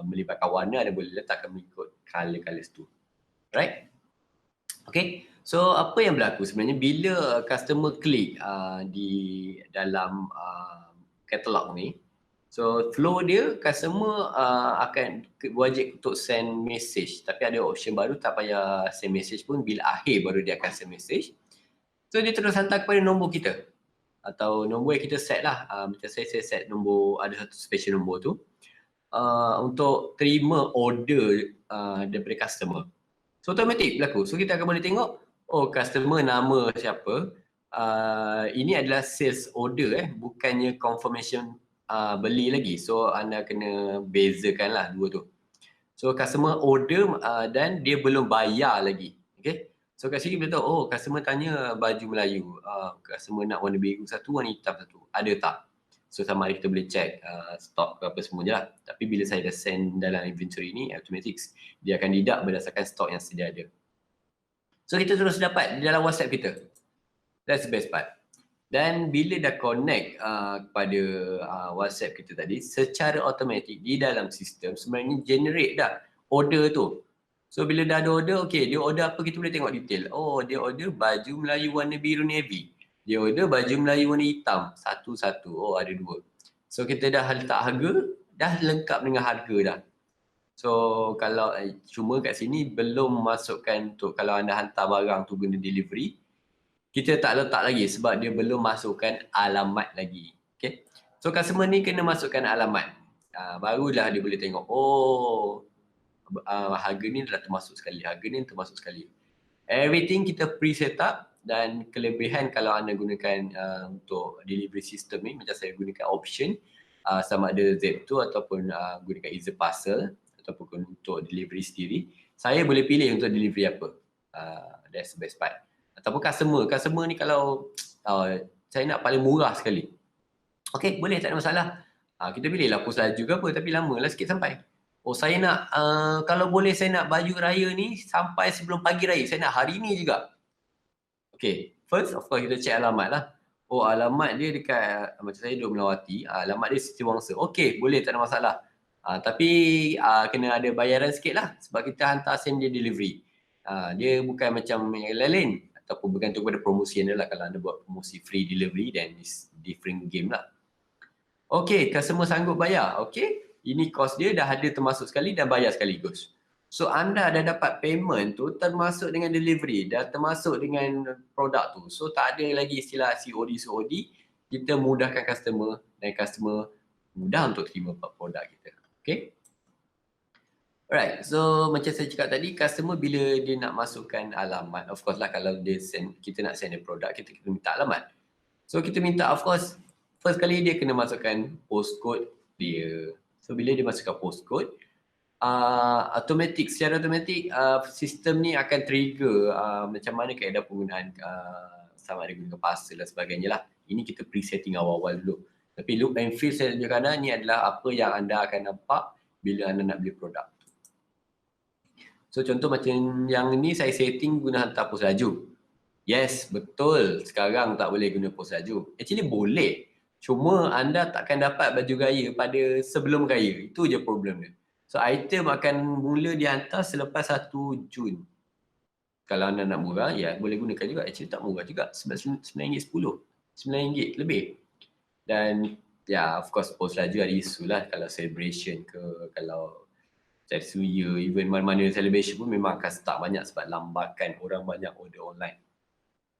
melibatkan warna, anda boleh letakkan mengikut color tu. Right? Okay, so apa yang berlaku sebenarnya bila customer klik di dalam katalog ni, so flow dia customer akan wajib untuk send message, tapi ada option baru, tak payah send message pun, bila akhir baru dia akan send message. So dia terus hantar kepada nombor kita atau nombor yang kita set lah. Macam saya set nombor, ada satu special nombor tu untuk terima order daripada customer. So automatik berlaku. So kita akan boleh tengok, customer nama siapa, ini adalah sales order bukannya confirmation beli lagi. So anda kena bezakan lah dua tu. So customer order dan dia belum bayar lagi. Okay. So kat sini kita tahu, customer tanya baju Melayu, customer nak warna biru satu, warna hitam satu, ada tak? So sama ada kita boleh check stok apa semua je lah. Tapi bila saya dah send dalam inventory ni, automatic dia akan deduct berdasarkan stok yang sedia ada. So kita terus dapat di dalam WhatsApp kita. That's the best part. Dan bila dah connect kepada WhatsApp kita tadi, secara automatik di dalam sistem sebenarnya generate dah order tu. So bila dah ada order, okay, dia order apa, kita boleh tengok detail. Dia order baju Melayu warna biru navy. Dia order baju Melayu warna hitam, satu-satu. Ada dua. So kita dah letak harga, dah lengkap dengan harga dah. So kalau cuma kat sini belum masukkan untuk kalau anda hantar barang tu guna delivery, kita tak letak lagi sebab dia belum masukkan alamat lagi. Okay. So customer ni kena masukkan alamat. Barulah dia boleh tengok, harga ni dah termasuk sekali, harga ni termasuk sekali. Everything kita pre-set up. Dan kelebihan kalau anda gunakan untuk delivery system ni, macam saya gunakan option sama ada Zepto ataupun gunakan Easy Parcel ataupun untuk delivery sendiri, saya boleh pilih untuk delivery apa. That's the best part. Ataupun customer ni kalau saya nak paling murah sekali. Okey, boleh, tak ada masalah. Kita pilihlah pos laju ke apa, tapi lamalah sikit sampai. Oh, saya nak, kalau boleh saya nak baju raya ni sampai sebelum pagi raya. Saya nak hari ni juga. Okey, first of course kita check alamat lah. Oh, alamat dia dekat, macam saya duduk Melawati, alamat dia Siti Wangsa. Okey, boleh, tak ada masalah. Tapi kena ada bayaran sikit lah sebab kita hantar same day delivery. Dia bukan macam yang lain-lain ataupun bergantung pada promosi anda lah. Kalau anda buat promosi free delivery, then it's different game lah. Okey, customer sanggup bayar. Okey, ini cost dia dah ada termasuk sekali dan bayar sekaligus. So anda dah dapat payment tu termasuk dengan delivery, dah termasuk dengan produk tu. So tak ada lagi istilah COD. Kita mudahkan customer dan customer mudah untuk terima produk kita. Okay. Alright, so macam saya cakap tadi, customer bila dia nak masukkan alamat, of course lah kalau dia kita nak send produk, kita minta alamat. So kita minta, of course, first kali dia kena masukkan postcode dia. So bila dia masukkan postcode, secara automatik sistem ni akan trigger macam mana kaedah penggunaan sama ada guna parcel dan sebagainya lah. Ini kita pre-setting awal-awal dulu. Tapi look and feel saya tunjukkan anda ni adalah apa yang anda akan nampak bila anda nak beli produk. So contoh macam yang ni saya setting guna hantar pos laju. Yes, betul. Sekarang tak boleh guna pos laju. Actually boleh. Cuma anda takkan dapat baju raya pada sebelum raya. Itu je problem dia. So item akan mula dihantar selepas 1 Jun. Kalau anda nak murah, ya boleh gunakan juga. Actually tak murah juga. Sebab RM9.10. RM9 lebih. Dan ya, of course pos laju ada isu lah. Kalau celebration ke, kalau Chinese New Year, even mana-mana celebration pun memang akan start banyak sebab lambakan orang banyak order online.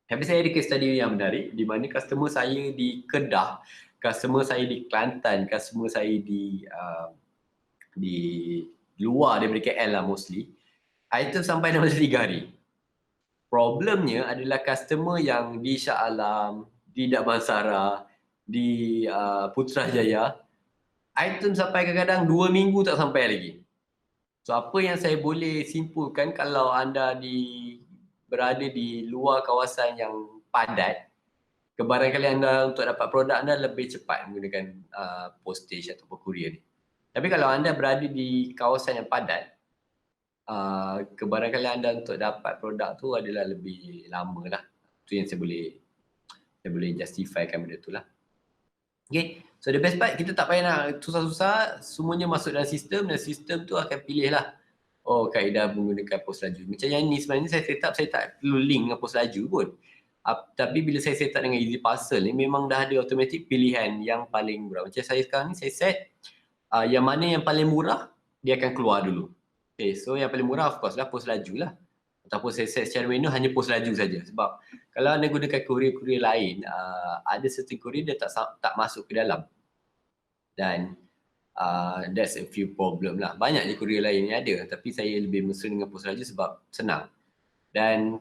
Tapi saya ada case study yang menarik di mana customer saya di Kedah, customer saya di Kelantan, customer saya di luar daripada KL lah mostly, item sampai dalam 3 hari. Problemnya adalah customer yang di Shah Alam, di Damansara, di Putrajaya, item sampai kadang-kadang 2 minggu tak sampai lagi. So apa yang saya boleh simpulkan kalau anda berada di luar kawasan yang padat, kebarangkalian anda untuk dapat produk anda lebih cepat menggunakan postage ataupun courier ni. Tapi kalau anda berada di kawasan yang padat, kebarangkalian anda untuk dapat produk tu adalah lebih lama lah. Itu yang saya boleh justifikan benda tu lah. Okay, so the best part, kita tak payah nak susah-susah, semuanya masuk dalam sistem dan sistem tu akan pilih lah. Oh, kaedah menggunakan pos laju. Macam yang ni sebenarnya saya set up, saya tak perlu link dengan pos laju pun. Tapi bila saya set up dengan Easy Parcel ni, memang dah ada automatic pilihan yang paling murah. Macam saya sekarang ni, saya set yang mana yang paling murah, dia akan keluar dulu. Okay, so yang paling murah of course lah pos laju lah. Ataupun saya set secara menu hanya pos laju saja. Sebab kalau anda gunakan courier-courier lain, ada certain courier dia tak masuk ke dalam. Dan that's a few problem lah. Banyak je courier lain yang ada. Tapi saya lebih mesra dengan pos laju sebab senang. Dan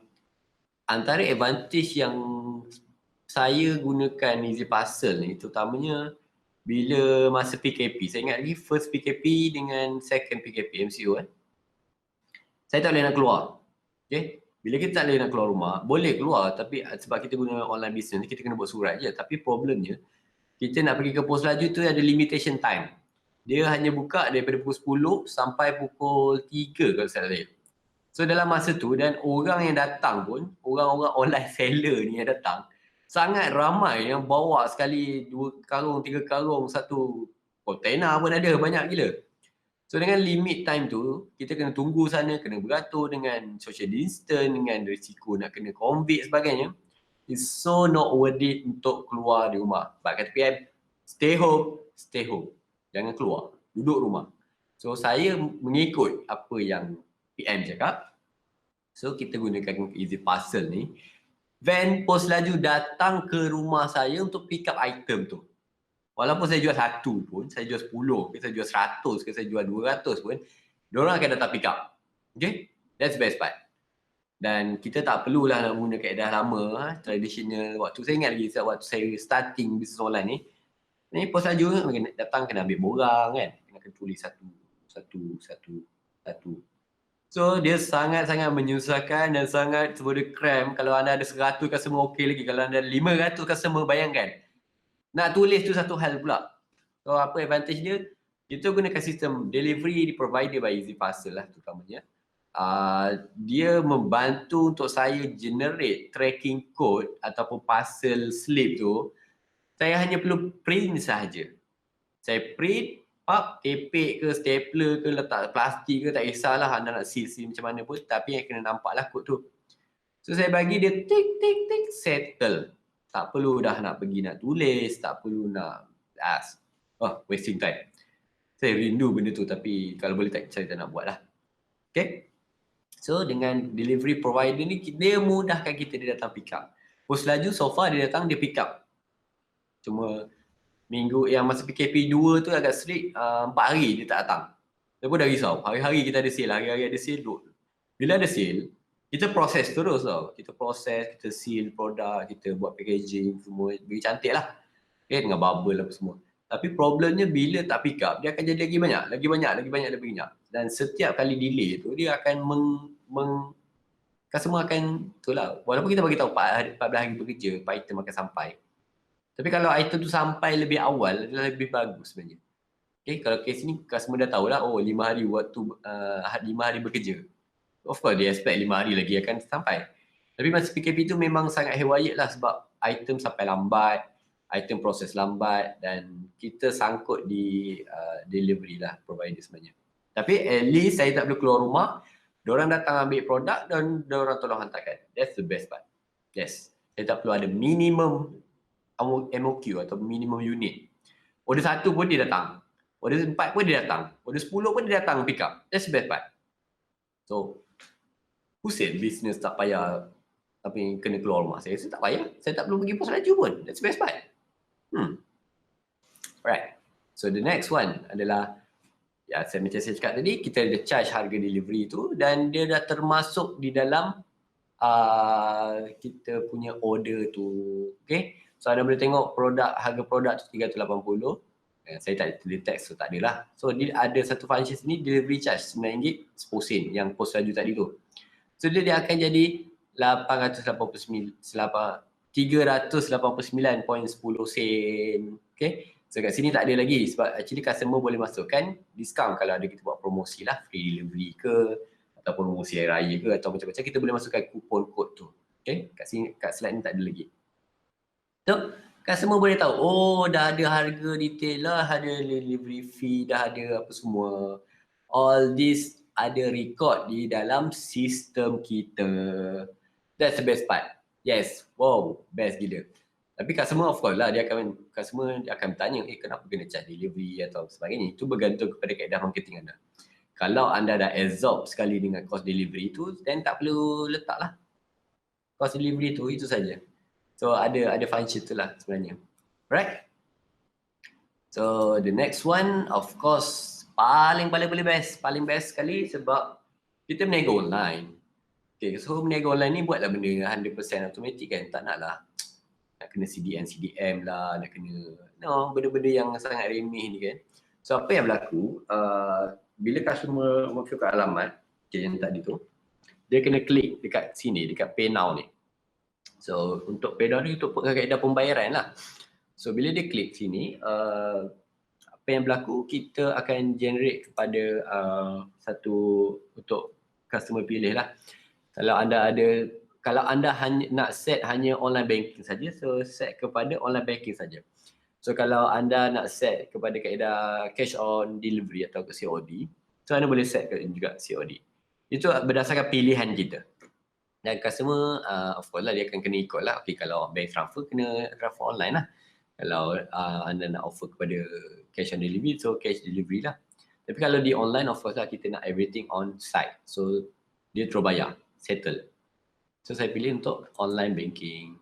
antara advantage yang saya gunakan Easy Parcel ni, terutamanya bila masa PKP. Saya ingat lagi first PKP dengan second PKP MCO kan. Saya tak boleh nak keluar. Okay? Bila kita tak boleh nak keluar rumah, boleh keluar tapi sebab kita guna online business, kita kena buat surat je. Tapi problemnya, kita nak pergi ke pos laju tu ada limitation time. Dia hanya buka daripada pukul 10 sampai pukul 3 kalau saya lihat. So dalam masa tu dan orang yang datang pun, orang-orang online seller ni yang datang, sangat ramai yang bawa sekali 2 karung, 3 karung, 1 kontainer pun ada, banyak gila. So dengan limit time tu, kita kena tunggu sana, kena beratur dengan social distance, dengan risiko nak kena COVID sebagainya. It's so not worth it untuk keluar di rumah. Sebab kata PM, stay home. Jangan keluar, duduk rumah. So saya mengikut apa yang PM cakap. So kita gunakan Easy Parcel ni. Van pos laju datang ke rumah saya untuk pick up item tu. Walaupun saya jual 1 pun, saya jual 10, saya jual 100, saya jual 200 pun, diorang akan datang pick up. Okay? That's the best part. Dan kita tak perlulah nak guna kaedah lama, traditional. Waktu saya ingat lagi, waktu saya starting bisnes online ni pos laju datang kena ambil borang kan. Kena tulis satu. So dia sangat-sangat menyusahkan dan sangat sebuah cram. Kalau anda ada 100 customer okey lagi. Kalau anda ada 500 customer, bayangkan. Nak tulis tu satu hal pula. So apa advantage dia? Kita gunakan sistem delivery provider by Easy Parcel lah terutamanya. Dia membantu untuk saya generate tracking code ataupun parcel slip tu. Saya hanya perlu print sahaja. Saya print, tepek ke, stapler ke, letak plastik ke, tak kisahlah anda nak seal macam mana pun, tapi yang kena nampaklah kod tu. So saya bagi dia tik tik tik settle. Tak perlu dah nak pergi nak tulis, tak perlu nak ask. Wasting time. Saya rindu benda tu tapi kalau boleh tak saya tak nak buat lah. Okay. So dengan delivery provider ni dia mudahkan kita, dia datang pick up. Post laju so far dia datang dia pick up. Cuma minggu yang masa PKP 2 tu agak strict, 4 hari dia tak datang. Dia pun dah risau. Hari-hari kita ada sale, hari-hari ada sale. Bila ada sale, kita proses terus tau. Kita proses, kita seal produk, kita buat packaging semua. Bagi cantik lah. Okay, dengan bubble apa semua. Tapi problemnya bila tak pick up, dia akan jadi lagi banyak, lagi banyak. Dan setiap kali delay tu, dia akan customer akan, itulah, walaupun kita bagi tahu 14 hari bekerja, item akan sampai. Tapi kalau item tu sampai lebih awal, adalah lebih bagus sebenarnya. Okay, kalau kes ni, customer dah tahu lah, 5 hari waktu, 5 hari bekerja. Of course, dia expect 5 hari lagi akan sampai. Tapi masa PKP tu memang sangat haywire lah sebab item sampai lambat, item proses lambat dan kita sangkut di delivery lah provider sebenarnya. Tapi at least saya tak perlu keluar rumah, diorang datang ambil produk dan diorang tolong hantarkan. That's the best part. Yes, saya tak perlu ada minimum MOQ atau minimum unit. Order 1 pun dia datang. Order 4 pun dia datang. Order 10 pun dia datang pick up. That's the best part. So, who said business tak payah tapi kena keluar rumah? Saya tak payah. Saya tak perlu pergi pos laju pun. That's the best part. Alright. So, the next one adalah, macam saya cakap tadi, kita ada charge harga delivery tu dan dia dah termasuk di dalam kita punya order tu. Okay. So anda boleh tengok harga produk tu 380. Saya tak tulis teks, so tak adalah. So dia ada satu function sini, delivery charge RM9 10 sen yang pos laju tadi tu. So dia akan jadi 389.10 sen. Okay. So kat sini tak ada lagi sebab actually customer boleh masukkan diskaun kalau ada kita buat promosi lah, free delivery ke ataupun promosi hari raya ke atau macam-macam, kita boleh masukkan kupon kod tu. Okay. Kat sini, kat slide ni tak ada lagi. So, customer boleh tahu, dah ada harga detail lah, ada delivery fee, dah ada apa semua. All this ada record di dalam sistem kita. That's the best part. Yes, wow, best gila. Tapi customer of course lah, customer akan bertanya, kenapa kena charge delivery atau sebagainya. Itu bergantung kepada kaedah marketing anda. Kalau anda dah absorb sekali dengan cost delivery tu, then tak perlu letak lah. Cost delivery tu, itu saja. So ada function tu lah sebenarnya. Right? So the next one of course paling best sekali sebab kita berniaga online. Okay, so berniaga online ni buatlah benda 100% automatic kan. Tak nak lah. Nak kena CDM lah, nak kena benda-benda yang sangat remeh ni kan. So apa yang berlaku, bila customer masuk ke alamat yang tadi tu, dia kena klik dekat sini, dekat Pay Now ni. So untuk pay now ni untuk kaedah pembayaran lah. So bila dia klik sini, apa yang berlaku, kita akan generate kepada satu untuk customer pilih lah. Kalau anda hanya nak set hanya online banking saja, so set kepada online banking saja. So kalau anda nak set kepada kaedah cash on delivery atau COD, so anda boleh set juga COD. Itu berdasarkan pilihan kita. Dan customer, of course lah, dia akan kena ikut lah. Okay, kalau bank transfer, kena transfer online lah. Kalau anda nak offer kepada cash on delivery, so cash delivery lah. Tapi kalau di online, of course lah, kita nak everything on site. So, dia terus bayar, settle. So, saya pilih untuk online banking.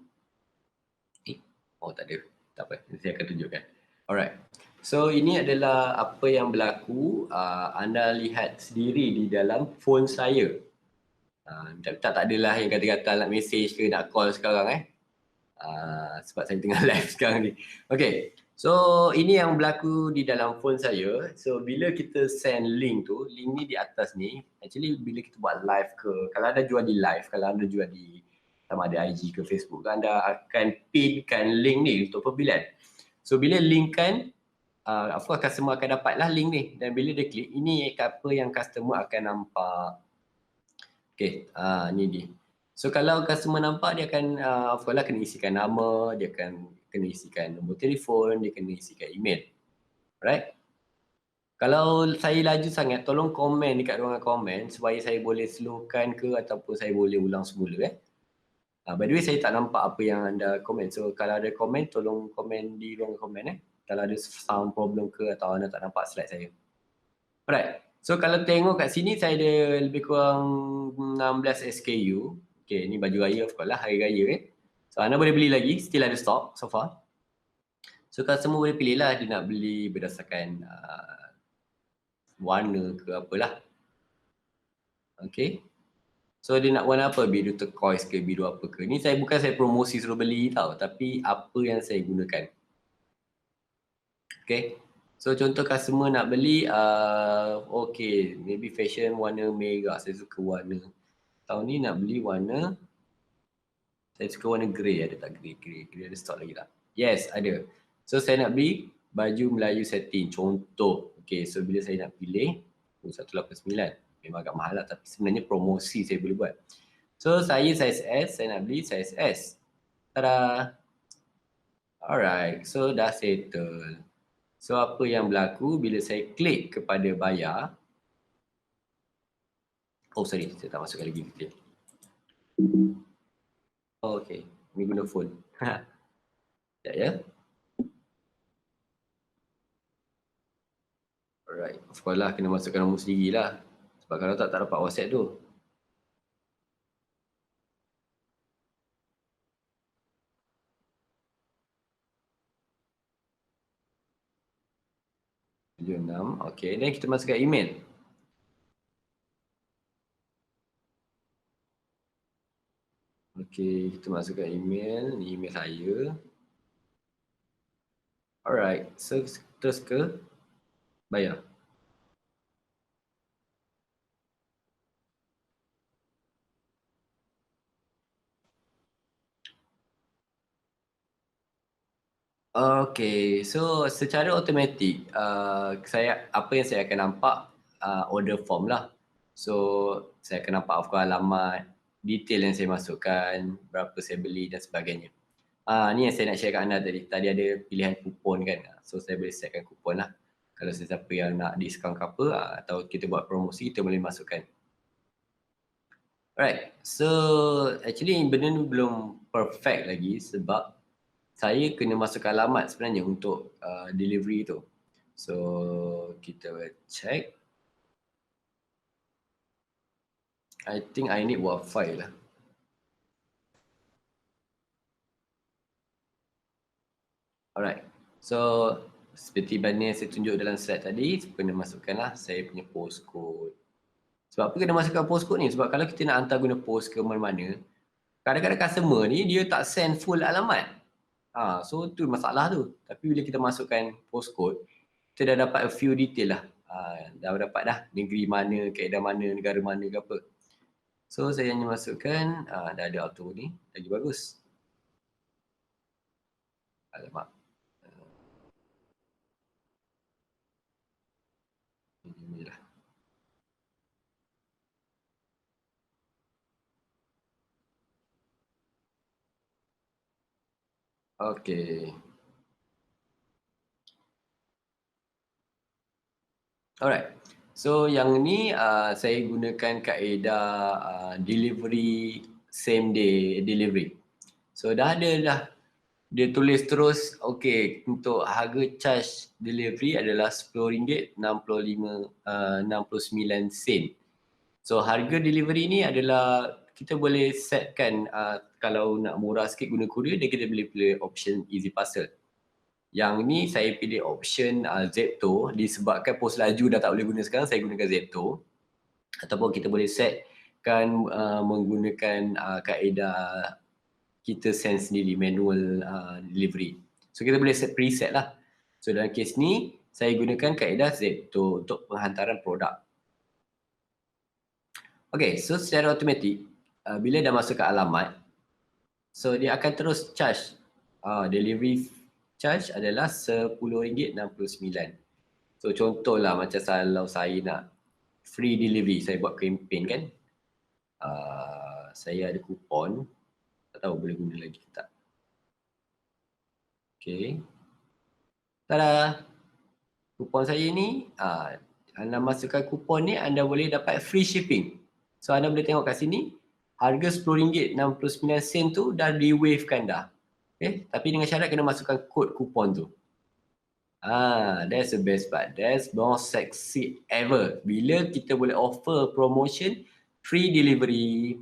Tak ada. Tak apa, saya akan tunjukkan. Alright. So, ini adalah apa yang berlaku. Anda lihat sendiri di dalam phone saya. Tak adalah yang kata-kata nak message ke nak call sekarang sebab saya tengah live sekarang ni. Okay, So ini yang berlaku di dalam phone saya. So bila kita send link tu, link ni di atas ni, actually bila kita buat live ke, kalau anda jual di live, kalau anda jual di sama ada IG ke Facebook, anda akan pinkan link ni untuk pembelian. So bila link kan, of course customer akan dapatlah link ni, dan bila dia klik, ini apa yang customer akan nampak. Okay, ni dia. So kalau customer nampak, dia akan of course lah kena isikan nama, dia akan kena isikan nombor telefon, dia kena isikan email. Right? Kalau saya laju sangat, tolong komen dekat ruangan komen supaya saya boleh slowkan ke ataupun saya boleh ulang semula. By the way, saya tak nampak apa yang anda komen. So kalau ada komen, tolong komen di ruangan komen. Kalau ada sound problem ke atau anda tak nampak slide saya. Alright. So kalau tengok kat sini, saya ada lebih kurang 16 SKU. Okay, ni baju raya of course lah, hari raya. So anda boleh beli lagi, still ada stock so far. So customer boleh pilih lah dia nak beli berdasarkan warna ke apalah. Okay. So dia nak warna apa? Biru turquoise ke biru apa ke. Ni bukan saya promosi suruh beli tau. Tapi apa yang saya gunakan. Okay. So contoh customer nak beli, okay, maybe fashion warna merah. Saya suka warna. Tahun ni nak beli warna, saya suka warna grey. Ada tak grey? Grey ada stock lagi tak? Yes, ada. So saya nak beli baju Melayu satin. Contoh. Okay, so bila saya nak pilih, 189. Memang agak mahal lah. Tapi sebenarnya promosi saya boleh buat. So saya size S, saya nak beli size S. Tada! Alright, so dah settle. So apa yang berlaku bila saya klik kepada bayar. Oh sorry, saya tak masukkan lagi detail. Oh, okay, ni guna phone. Sekejap ya. Alright, of course lah kena masukkan nombor sendiri lah. Sebab kalau tak dapat WhatsApp tu. Okay, dan kita masukkan email. Okay, kita masukkan email. Ni email saya. Alright, so terus ke bayar. Okay, so secara automatik, apa yang saya akan nampak, order form lah. So, saya akan nampak of course alamat, detail yang saya masukkan, berapa saya beli dan sebagainya. Ni yang saya nak share kat anda tadi. Tadi ada pilihan kupon kan. So, saya boleh setkan kupon lah. Kalau sesiapa yang nak diskaun ke apa, atau kita buat promosi, kita boleh masukkan. Alright, so actually benda ni belum perfect lagi sebab saya kena masukkan alamat sebenarnya untuk delivery tu. So kita check. I think I need wifi lah. Alright. So seperti mana yang saya tunjuk dalam slide tadi, saya kena masukkan lah saya punya postcode. Sebab apa kena masukkan postcode ni? Sebab kalau kita nak hantar guna post ke mana-mana, kadang-kadang customer ni dia tak send full alamat. So tu masalah tu. Tapi bila kita masukkan postcode, kita dah dapat a few detail lah. Dah dapat dah negeri mana, kaedah mana, negara mana ke apa. So saya hanya masukkan, dah ada auto ni, lagi bagus. Alamak. Ini lah. Okay. Alright. So yang ni saya gunakan kaedah delivery same day delivery. So dah ada dah. Dia tulis terus, okay, untuk harga charge delivery adalah RM10.65 69 sen. So harga delivery ni adalah kita boleh setkan kalau nak murah sikit guna courier, dan kita boleh pilih option easy parcel. Yang ni saya pilih option Zepto disebabkan pos laju dah tak boleh guna sekarang, saya gunakan Zepto. Ataupun kita boleh setkan menggunakan kaedah kita send sendiri manual delivery. So kita boleh set preset lah. So dalam kes ni, saya gunakan kaedah Zepto untuk penghantaran produk. Okay, so secara automatik, bila dah masuk ke alamat, so dia akan terus charge. Delivery charge adalah RM10.69. So contohlah macam kalau saya nak free delivery, saya buat campaign kan. Saya ada kupon, tak tahu boleh guna lagi ke tak. Okay. Tada! Kupon saya ni, anda masukkan kupon ni, anda boleh dapat free shipping. So anda boleh tengok kat sini, harga RM10.69 tu dah di-wavekan dah. Okay? Tapi dengan syarat kena masukkan kod kupon tu. That's the best part. That's most sexy ever. Bila kita boleh offer promotion free delivery,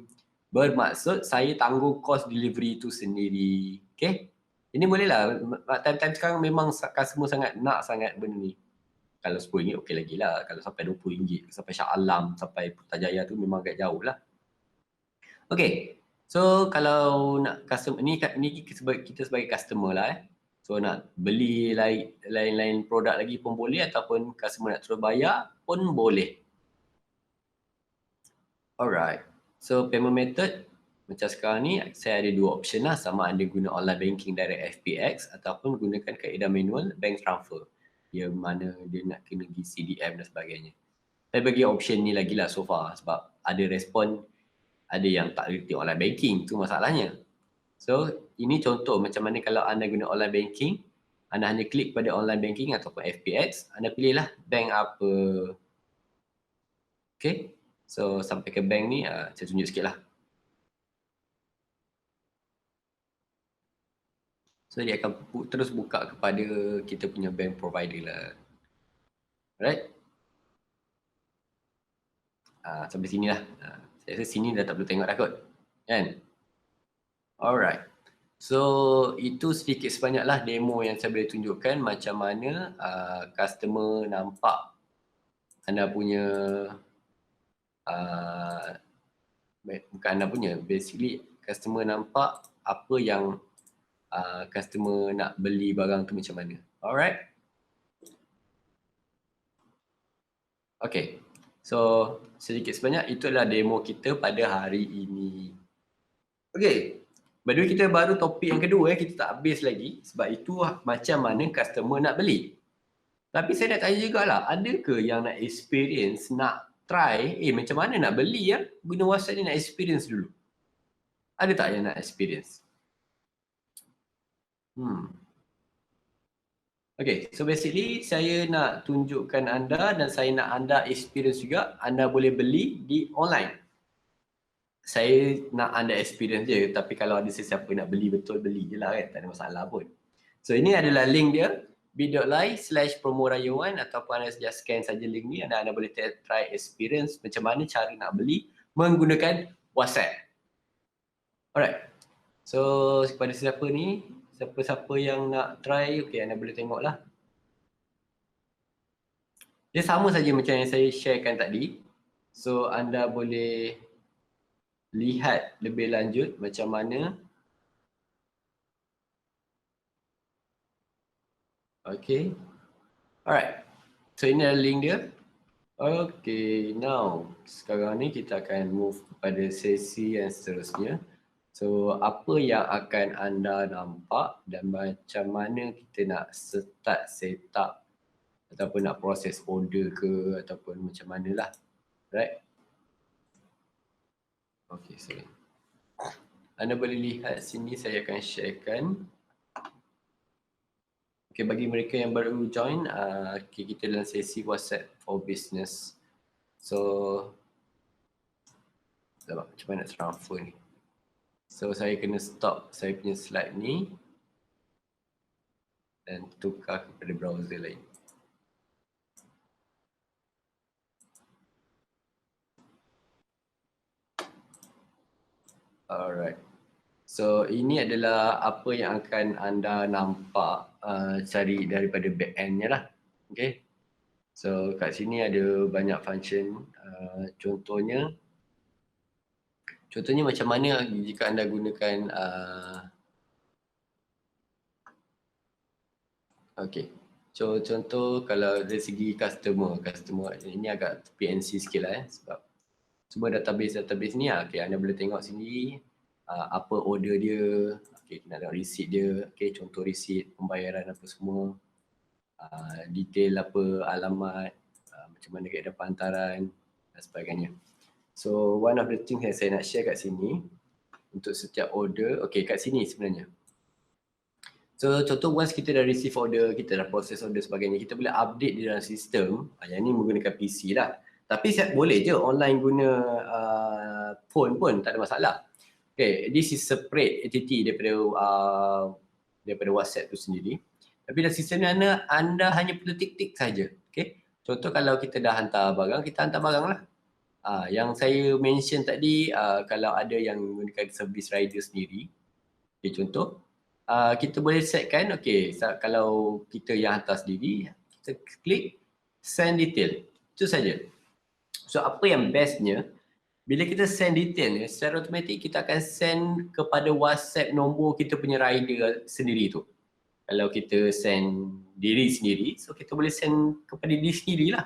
bermaksud saya tanggung kos delivery tu sendiri. Okay? Ini boleh lah. Time-time sekarang memang customer sangat nak sangat benda ni. Kalau RM10 okey lagi lah. Kalau sampai RM20, sampai Shah Alam, sampai Putrajaya tu memang agak jauh lah. Okay. So kalau nak customer, ni kita sebagai customer lah So nak beli lain-lain produk lagi pun boleh, ataupun customer nak terus bayar pun boleh. Alright. So payment method, macam sekarang ni saya ada dua option lah. Sama ada guna online banking direct FPX ataupun gunakan kaedah manual bank transfer. Yang mana dia nak kena pergi CDM dan sebagainya. Saya bagi option ni lagi lah so far. Sebab ada respon, ada yang tak reti online banking. Tu masalahnya. So ini contoh macam mana kalau anda guna online banking, anda hanya klik pada online banking ataupun FPX, anda pilihlah bank apa. Okay, so sampai ke bank ni, saya tunjuk sikit lah. So dia akan terus buka kepada kita punya bank provider lah. Alright. Sampai sini lah. Saya rasa sini dah tak perlu tengok dah kot. Kan? Alright. So itu sedikit sebanyaklah demo yang saya boleh tunjukkan macam mana customer nampak anda punya bukan anda punya, basically customer nampak apa yang customer nak beli barang tu macam mana. Alright. Okay. So sedikit sebanyak itu adalah demo kita pada hari ini. Okay. By the way, kita baru topik yang kedua kita tak habis lagi sebab itu macam mana customer nak beli. Tapi saya nak tanya jugalah, ada ke yang nak experience, nak try, macam mana nak beli ya? Guna website ni nak experience dulu. Ada tak yang nak experience? Okay, so basically saya nak tunjukkan anda dan saya nak anda experience juga, anda boleh beli di online. Saya nak anda experience je, tapi kalau ada sesiapa nak beli betul, beli je lah kan, tak ada masalah pun. So ini adalah link dia, bit.ly/promorayawan ataupun anda just scan saja link ni, anda boleh try experience macam mana cara nak beli menggunakan WhatsApp. Alright, so kepada sesiapa ni, siapa-siapa yang nak try, okay, anda boleh tengok lah. Dia sama saja macam yang saya sharekan tadi. So anda boleh lihat lebih lanjut macam mana. Okay. Alright. So ini adalah link dia. Okay, now sekarang ni kita akan move kepada sesi yang seterusnya. So apa yang akan anda nampak dan macam mana kita nak start setup ataupun nak proses order ke ataupun macam mana lah. Right? Okay, sorry. Anda boleh lihat sini saya akan sharekan. Okay, bagi mereka yang baru join, kita dalam sesi WhatsApp for Business. So, macam mana nak transfer ni? So, saya kena stop saya punya slide ni dan tukar kepada browser lain. Alright. So ini adalah apa yang akan anda nampak cari daripada back-end-nya lah. Okay. So kat sini ada banyak function. Contohnya macam mana jika anda gunakan okay. So contoh kalau dari segi customer ini agak PNC sikit lah sebab semua database ni okay, anda boleh tengok sendiri apa order dia, okay, nak tengok receipt dia, okay, contoh receipt, pembayaran apa semua, detail apa, alamat, macam mana keadaan penghantaran dan sebagainya. So one of the things yang saya nak share kat sini untuk setiap order, okay, kat sini sebenarnya. So contoh once kita dah receive order, kita dah proses order sebagainya, kita boleh update di dalam sistem. Yang ni menggunakan PC lah. Tapi boleh je online guna phone pun, tak ada masalah. Okay, this is separate entity daripada WhatsApp tu sendiri. Tapi dalam sistem ni anda hanya perlu tik-tik saja. Okay, contoh kalau kita dah hantar barang, kita hantar barang lah. Yang saya mention tadi, kalau ada yang menggunakan service rider sendiri, okay, contoh, kita boleh setkan, okay, kalau kita yang hantar sendiri, kita klik send detail. Itu saja. So apa yang bestnya, bila kita send detail ni, secara automatik kita akan send kepada WhatsApp nombor kita punya rider sendiri tu. Kalau kita send diri sendiri, so kita boleh send kepada diri sendirilah.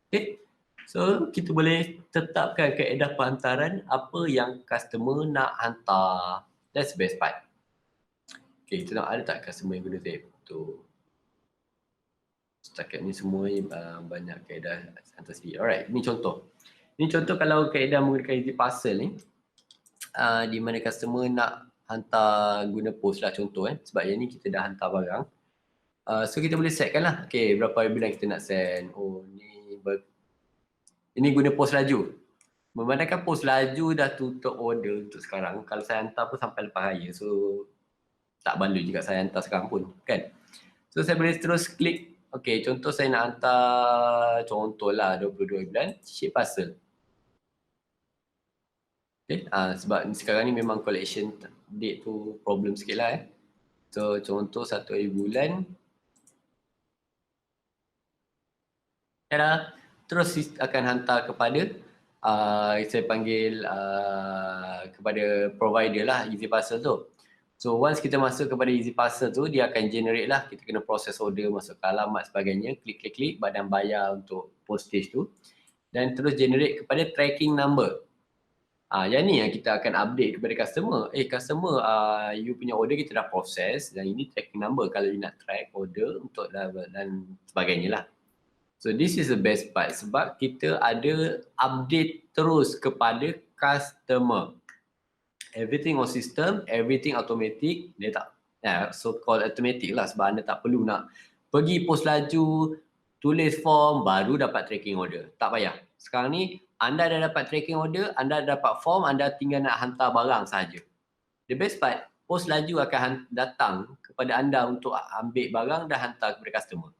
Okay. So kita boleh tetapkan kaedah penghantaran apa yang customer nak hantar. That's the best part. Okay, kita nak ada tak customer yang guna tape tu? Setakat ni semua banyak kaedah hantar sendiri. Alright, ini contoh. Ini contoh kalau kaedah menggunakan easy parcel ni, di mana customer nak hantar guna post lah contoh sebab yang ni kita dah hantar barang. So kita boleh setkan lah, okay, berapa bulan kita nak send. Oh ini guna post laju. Memandangkan post laju dah tutup order untuk sekarang, kalau saya hantar pun sampai lepas raya, so tak baloi juga saya hantar sekarang pun kan. So saya boleh terus klik, okay, contoh saya nak hantar contohlah 22 bulan ship parcel. Okay, sebab sekarang ni memang collection date tu problem sikit lah So contoh 1 hari bulan, terus akan hantar kepada saya panggil kepada provider lah easy parcel tu. So once kita masuk kepada easy parcel tu, dia akan generate lah, kita kena proses order, masuk ke alamat sebagainya, klik badan bayar untuk postage tu, dan terus generate kepada tracking number. Yang ni yang kita akan update kepada customer. Customer, you punya order kita dah proses dan ini tracking number kalau you nak track order untuk dan sebagainya lah. So this is the best part sebab kita ada update terus kepada customer. Everything on system, everything automatic, dia tak so called automatic lah sebab anda tak perlu nak pergi post laju, tulis form baru dapat tracking order. Tak payah. Sekarang ni anda dah dapat tracking order, anda dah dapat form, anda tinggal nak hantar barang sahaja. The best part, post laju akan datang kepada anda untuk ambil barang dan hantar kepada customer.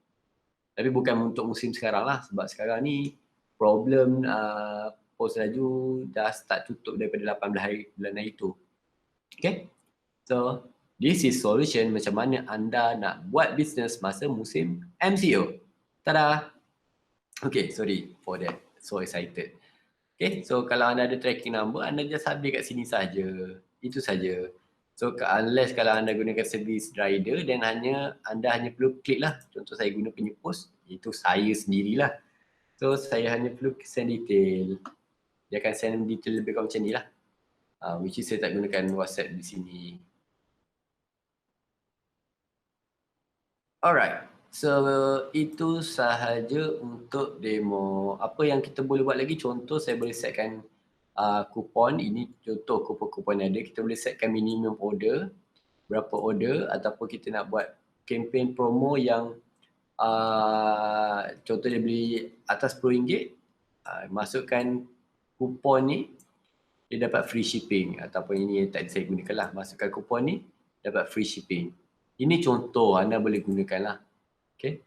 Tapi bukan untuk musim sekarang lah sebab sekarang ni problem post laju dah start tutup daripada 18 hari bulan hari tu. Okay, so this is solution macam mana anda nak buat bisnes masa musim MCO. Tada! Okay, sorry for that, so excited. Okay, so kalau anda ada tracking number, anda just update kat sini saja. Itu saja. So unless kalau anda gunakan service rider dan anda hanya perlu klik lah. Contoh saya guna punya post, itu saya sendirilah. So saya hanya perlu send detail. Dia akan send detail lebih kurang macam ni lah. Which is saya tak gunakan WhatsApp di sini. Alright, so itu sahaja untuk demo. Apa yang kita boleh buat lagi, contoh saya boleh setkan kupon. Ini contoh kupon-kupon yang ada. Kita boleh setkan minimum order, berapa order, ataupun kita nak buat campaign promo yang contoh dia beli atas RM10, masukkan kupon ni, dia dapat free shipping. Ataupun ini yang tak saya gunakan lah, masukkan kupon ni, dapat free shipping. Ini contoh anda boleh gunakan lah. Okay.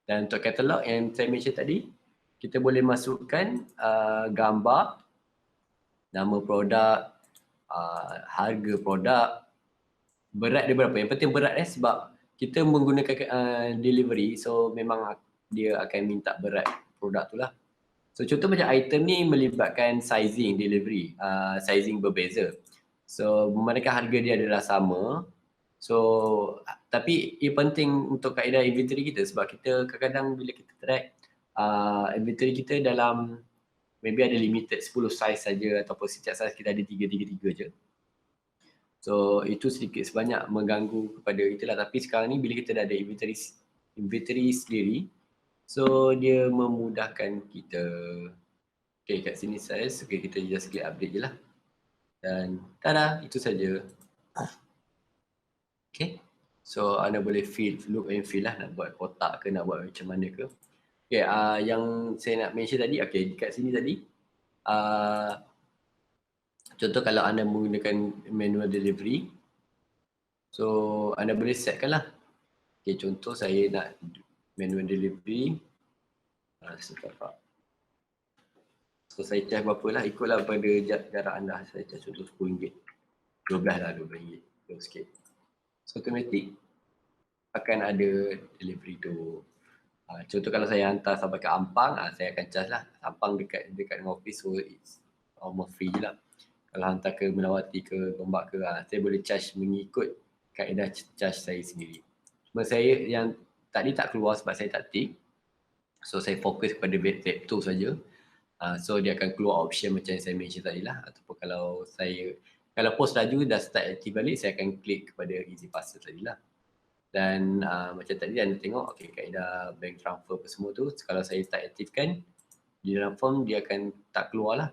Dan untuk katalog yang saya mention tadi, kita boleh masukkan gambar, nama produk, harga produk, berat dia berapa. Yang penting berat sebab kita menggunakan delivery, so memang dia akan minta berat produk tu lah. So contoh macam item ni melibatkan sizing delivery, sizing berbeza. So memandangkan harga dia adalah sama, So tapi ia penting untuk kaedah inventory kita sebab kita kadang-kadang bila kita track inventory kita dalam maybe ada limited 10 size saja ataupun setiap size kita ada 3 je. So itu sedikit sebanyak mengganggu kepada itulah, tapi sekarang ni bila kita dah ada inventory sendiri, so dia memudahkan kita. Okay, kat sini size, okay, kita just klik update je lah. Dan tada, itu saja. Okay, so anda boleh look and feel lah nak buat kotak ke, nak buat macam mana ke. Okay, yang saya nak mention tadi, okay, kat sini tadi, contoh kalau anda menggunakan manual delivery, so anda boleh setkan lah. Okay, contoh saya nak manual delivery, so saya charge berapa lah, ikutlah pada jarak anda. Saya charge contoh RM10, 12 lah, RM12, jauh sikit. So automatic akan ada delivery tu. Contoh kalau saya hantar sampai ke Ampang, saya akan charge lah. Ampang dekat dengan office, so it's almost free je lah. Kalau hantar ke Melawati ke Gombak ke, saya boleh charge mengikut kaedah charge saya sendiri. Cuma saya yang tadi tak keluar sebab saya tak tick. So saya fokus kepada web tu saja. So dia akan keluar option macam yang saya mention tadi lah. Ataupun kalau post laju dah start aktif balik, saya akan klik kepada easy parcel tadi lah. Dan macam tadi anda tengok, okay, kaedah bank transfer apa semua tu, kalau saya start aktifkan di dalam form, dia akan tak keluar lah.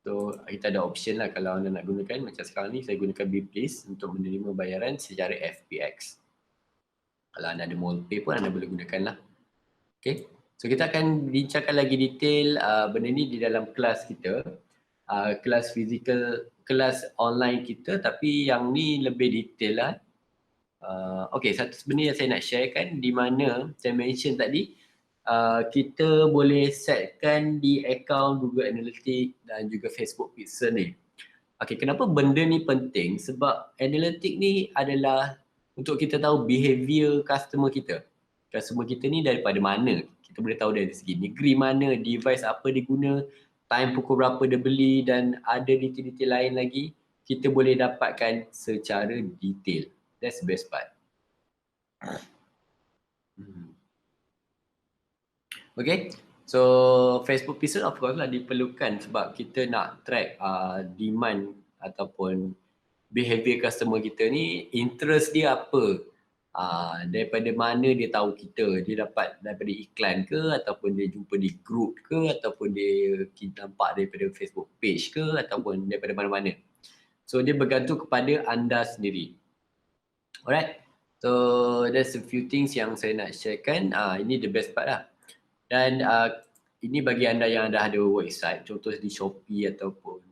So kita ada option lah kalau anda nak gunakan. Macam sekarang ni saya gunakan BPlease untuk menerima bayaran secara FPX. Kalau anda ada MolePay pun anda boleh gunakan lah. Okay, so kita akan bincangkan lagi detail benda ni di dalam kelas kita, kelas physical, kelas online kita, tapi yang ni lebih detail lah. Okay, satu sebenarnya saya nak sharekan di mana saya mention tadi, kita boleh setkan di account Google Analytics dan juga Facebook Pixel ni. Okay, kenapa benda ni penting? Sebab Analytics ni adalah untuk kita tahu behavior customer kita. Customer kita ni daripada mana? Kita boleh tahu dari segi negeri mana, device apa dia guna, time pukul berapa dia beli, dan ada detail-detail lain lagi kita boleh dapatkan secara detail. That's the best part. Okay, so Facebook Pixel of course lah diperlukan sebab kita nak track demand ataupun behavior customer kita ni, interest dia apa, daripada mana dia tahu kita, dia dapat daripada iklan ke, ataupun dia jumpa di group ke, ataupun kita nampak daripada Facebook page ke, ataupun daripada mana-mana. So dia bergantung kepada anda sendiri. Alright, so there's a few things yang saya nak sharekan. Ini the best part lah. Dan ini bagi anda yang dah ada website, contoh di Shopee ataupun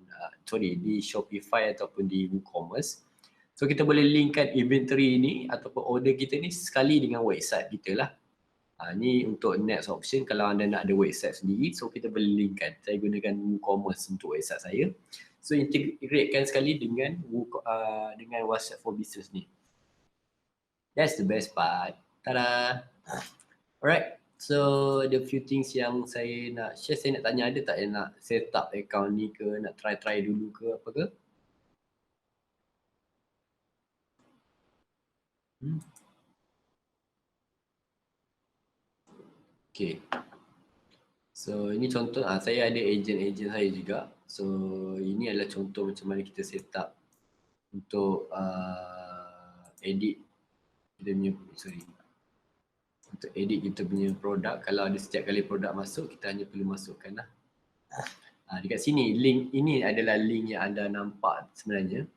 di Shopify ataupun di WooCommerce. So kita boleh linkkan inventory ni ataupun order kita ni sekali dengan website kita lah. Ni untuk next option kalau anda nak ada website sendiri, so kita boleh linkkan. Saya gunakan WooCommerce untuk website saya. So integratekan sekali dengan WhatsApp for Business ni. That's the best part. Tada! Alright. So the few things yang saya nak share, saya nak tanya ada tak yang nak set up account ni ke, nak try dulu ke apa ke? Okay. So ini contoh, saya ada agent saya juga. So ini adalah contoh macam mana kita set up untuk edit kita punya, untuk edit kita punya produk. Kalau ada setiap kali produk masuk, kita hanya perlu masukkan lah. Dekat sini, link ini adalah link yang anda nampak sebenarnya.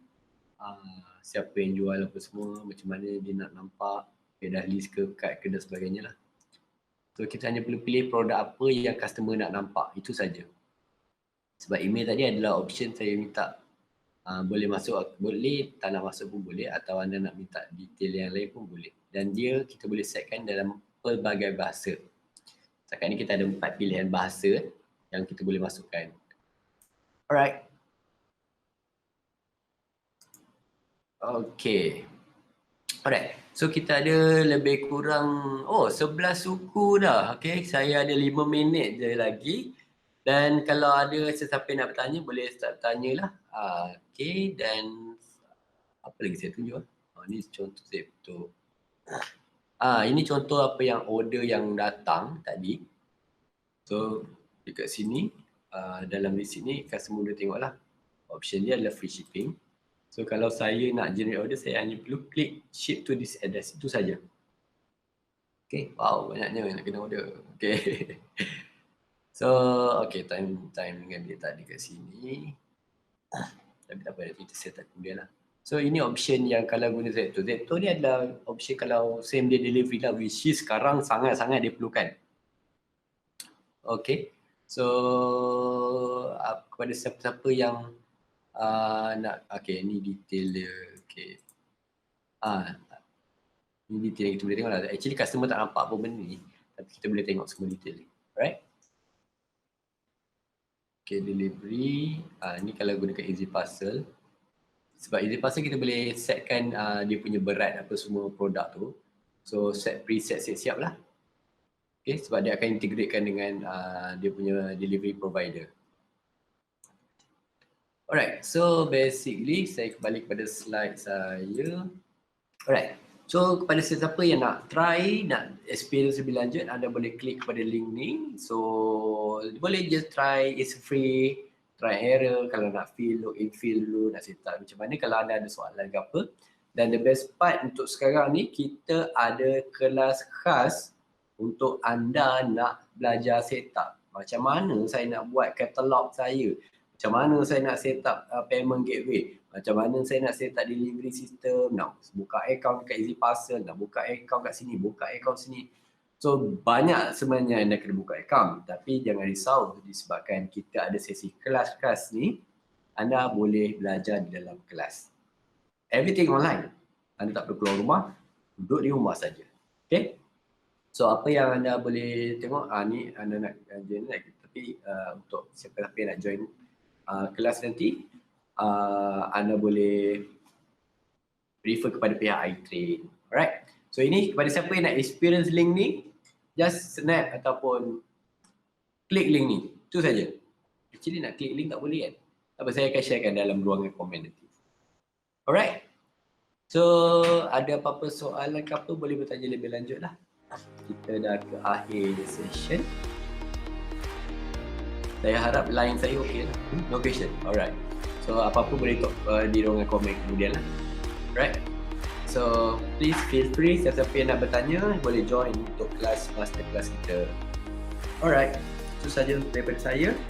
Siapa yang jual apa semua, macam mana dia nak nampak, dah list ke, kad ke dan sebagainya lah. So kita hanya perlu pilih produk apa yang customer nak nampak, itu saja. Sebab email tadi adalah option saya minta boleh masuk, boleh, tak nak masuk pun boleh, atau anda nak minta detail yang lain pun boleh. Dan dia kita boleh setkan dalam pelbagai bahasa. Setakat ni kita ada 4 pilihan bahasa yang kita boleh masukkan. Alright. Okay. Alright. So kita ada lebih kurang 11 suku dah. Okay, saya ada 5 minit je lagi. Dan kalau ada sesiapa yang nak bertanya, boleh start bertanya lah. Okay, dan apa lagi saya tunjuk? Ni contoh Zepto. Ini contoh apa yang order yang datang tadi. So dekat sini, dalam list sini customer boleh tengoklah. Option dia adalah free shipping. So kalau saya nak generate order, saya hanya perlu klik ship to this address, itu saja. Okay, wow, banyaknya nak kena order. Okay. So, okay, time dengan dia tadi kat sini. Tapi tak apa, kita set up kemudian lah. So ini option yang kalau guna Zepto. Zepto ni adalah option kalau same day delivery lah, which is sekarang sangat-sangat diperlukan. Okay, so kepada siapa-siapa yang nak, okay, ni detail dia. Okay, ni detail yang kita boleh tengok lah. Actually customer tak nampak apa benda ni, tapi kita boleh tengok semua detail ni. Alright. Okay, delivery. Ni kalau gunakan Easy Parcel. Sebab Easy Parcel kita boleh setkan dia punya berat apa semua produk tu. So set preset siap-siap lah. Okay, sebab dia akan integratekan dengan dia punya delivery provider. Alright, so basically saya kembali kepada slide saya. Alright, so kepada sesiapa yang nak try, nak experience lebih lanjut, anda boleh klik kepada link ni. So boleh just try, it's free. Try error, kalau nak login fill dulu, nak set up macam mana kalau anda ada soalan ke apa. Dan the best part untuk sekarang ni, kita ada kelas khas untuk anda nak belajar set up. Macam mana saya nak buat katalog saya, macam mana saya nak set up payment gateway, macam mana saya nak set up delivery system, nak buka account kat Easy Parcel, nak buka account kat sini, buka account sini. So banyak sebenarnya anda kena buka account, tapi jangan risau disebabkan kita ada sesi kelas-kelas ni, anda boleh belajar di dalam kelas. Everything online. Anda tak perlu keluar rumah, duduk di rumah saja. Okay? So apa yang anda boleh tengok, ni anda nak join lagi, tapi untuk siapa-siapa yang nak join kelas nanti, anda boleh refer kepada pihak iTrain. Alright? So ini kepada siapa yang nak experience link ni, just snap ataupun klik link ni. Itu saja. Actually nak klik link tak boleh kan? Apa saya akan sharekan dalam ruangan komen nanti. Alright. So ada apa-apa soalan ke apa boleh bertanya lebih lanjut lah. Kita dah ke akhir session. Saya harap line saya okey lah. No question. Alright. So apa-apa boleh talk di ruangan komen kemudian lah. Alright. So please feel free, siapa yang nak bertanya boleh join untuk kelas masterclass kita. Alright, itu saja daripada saya.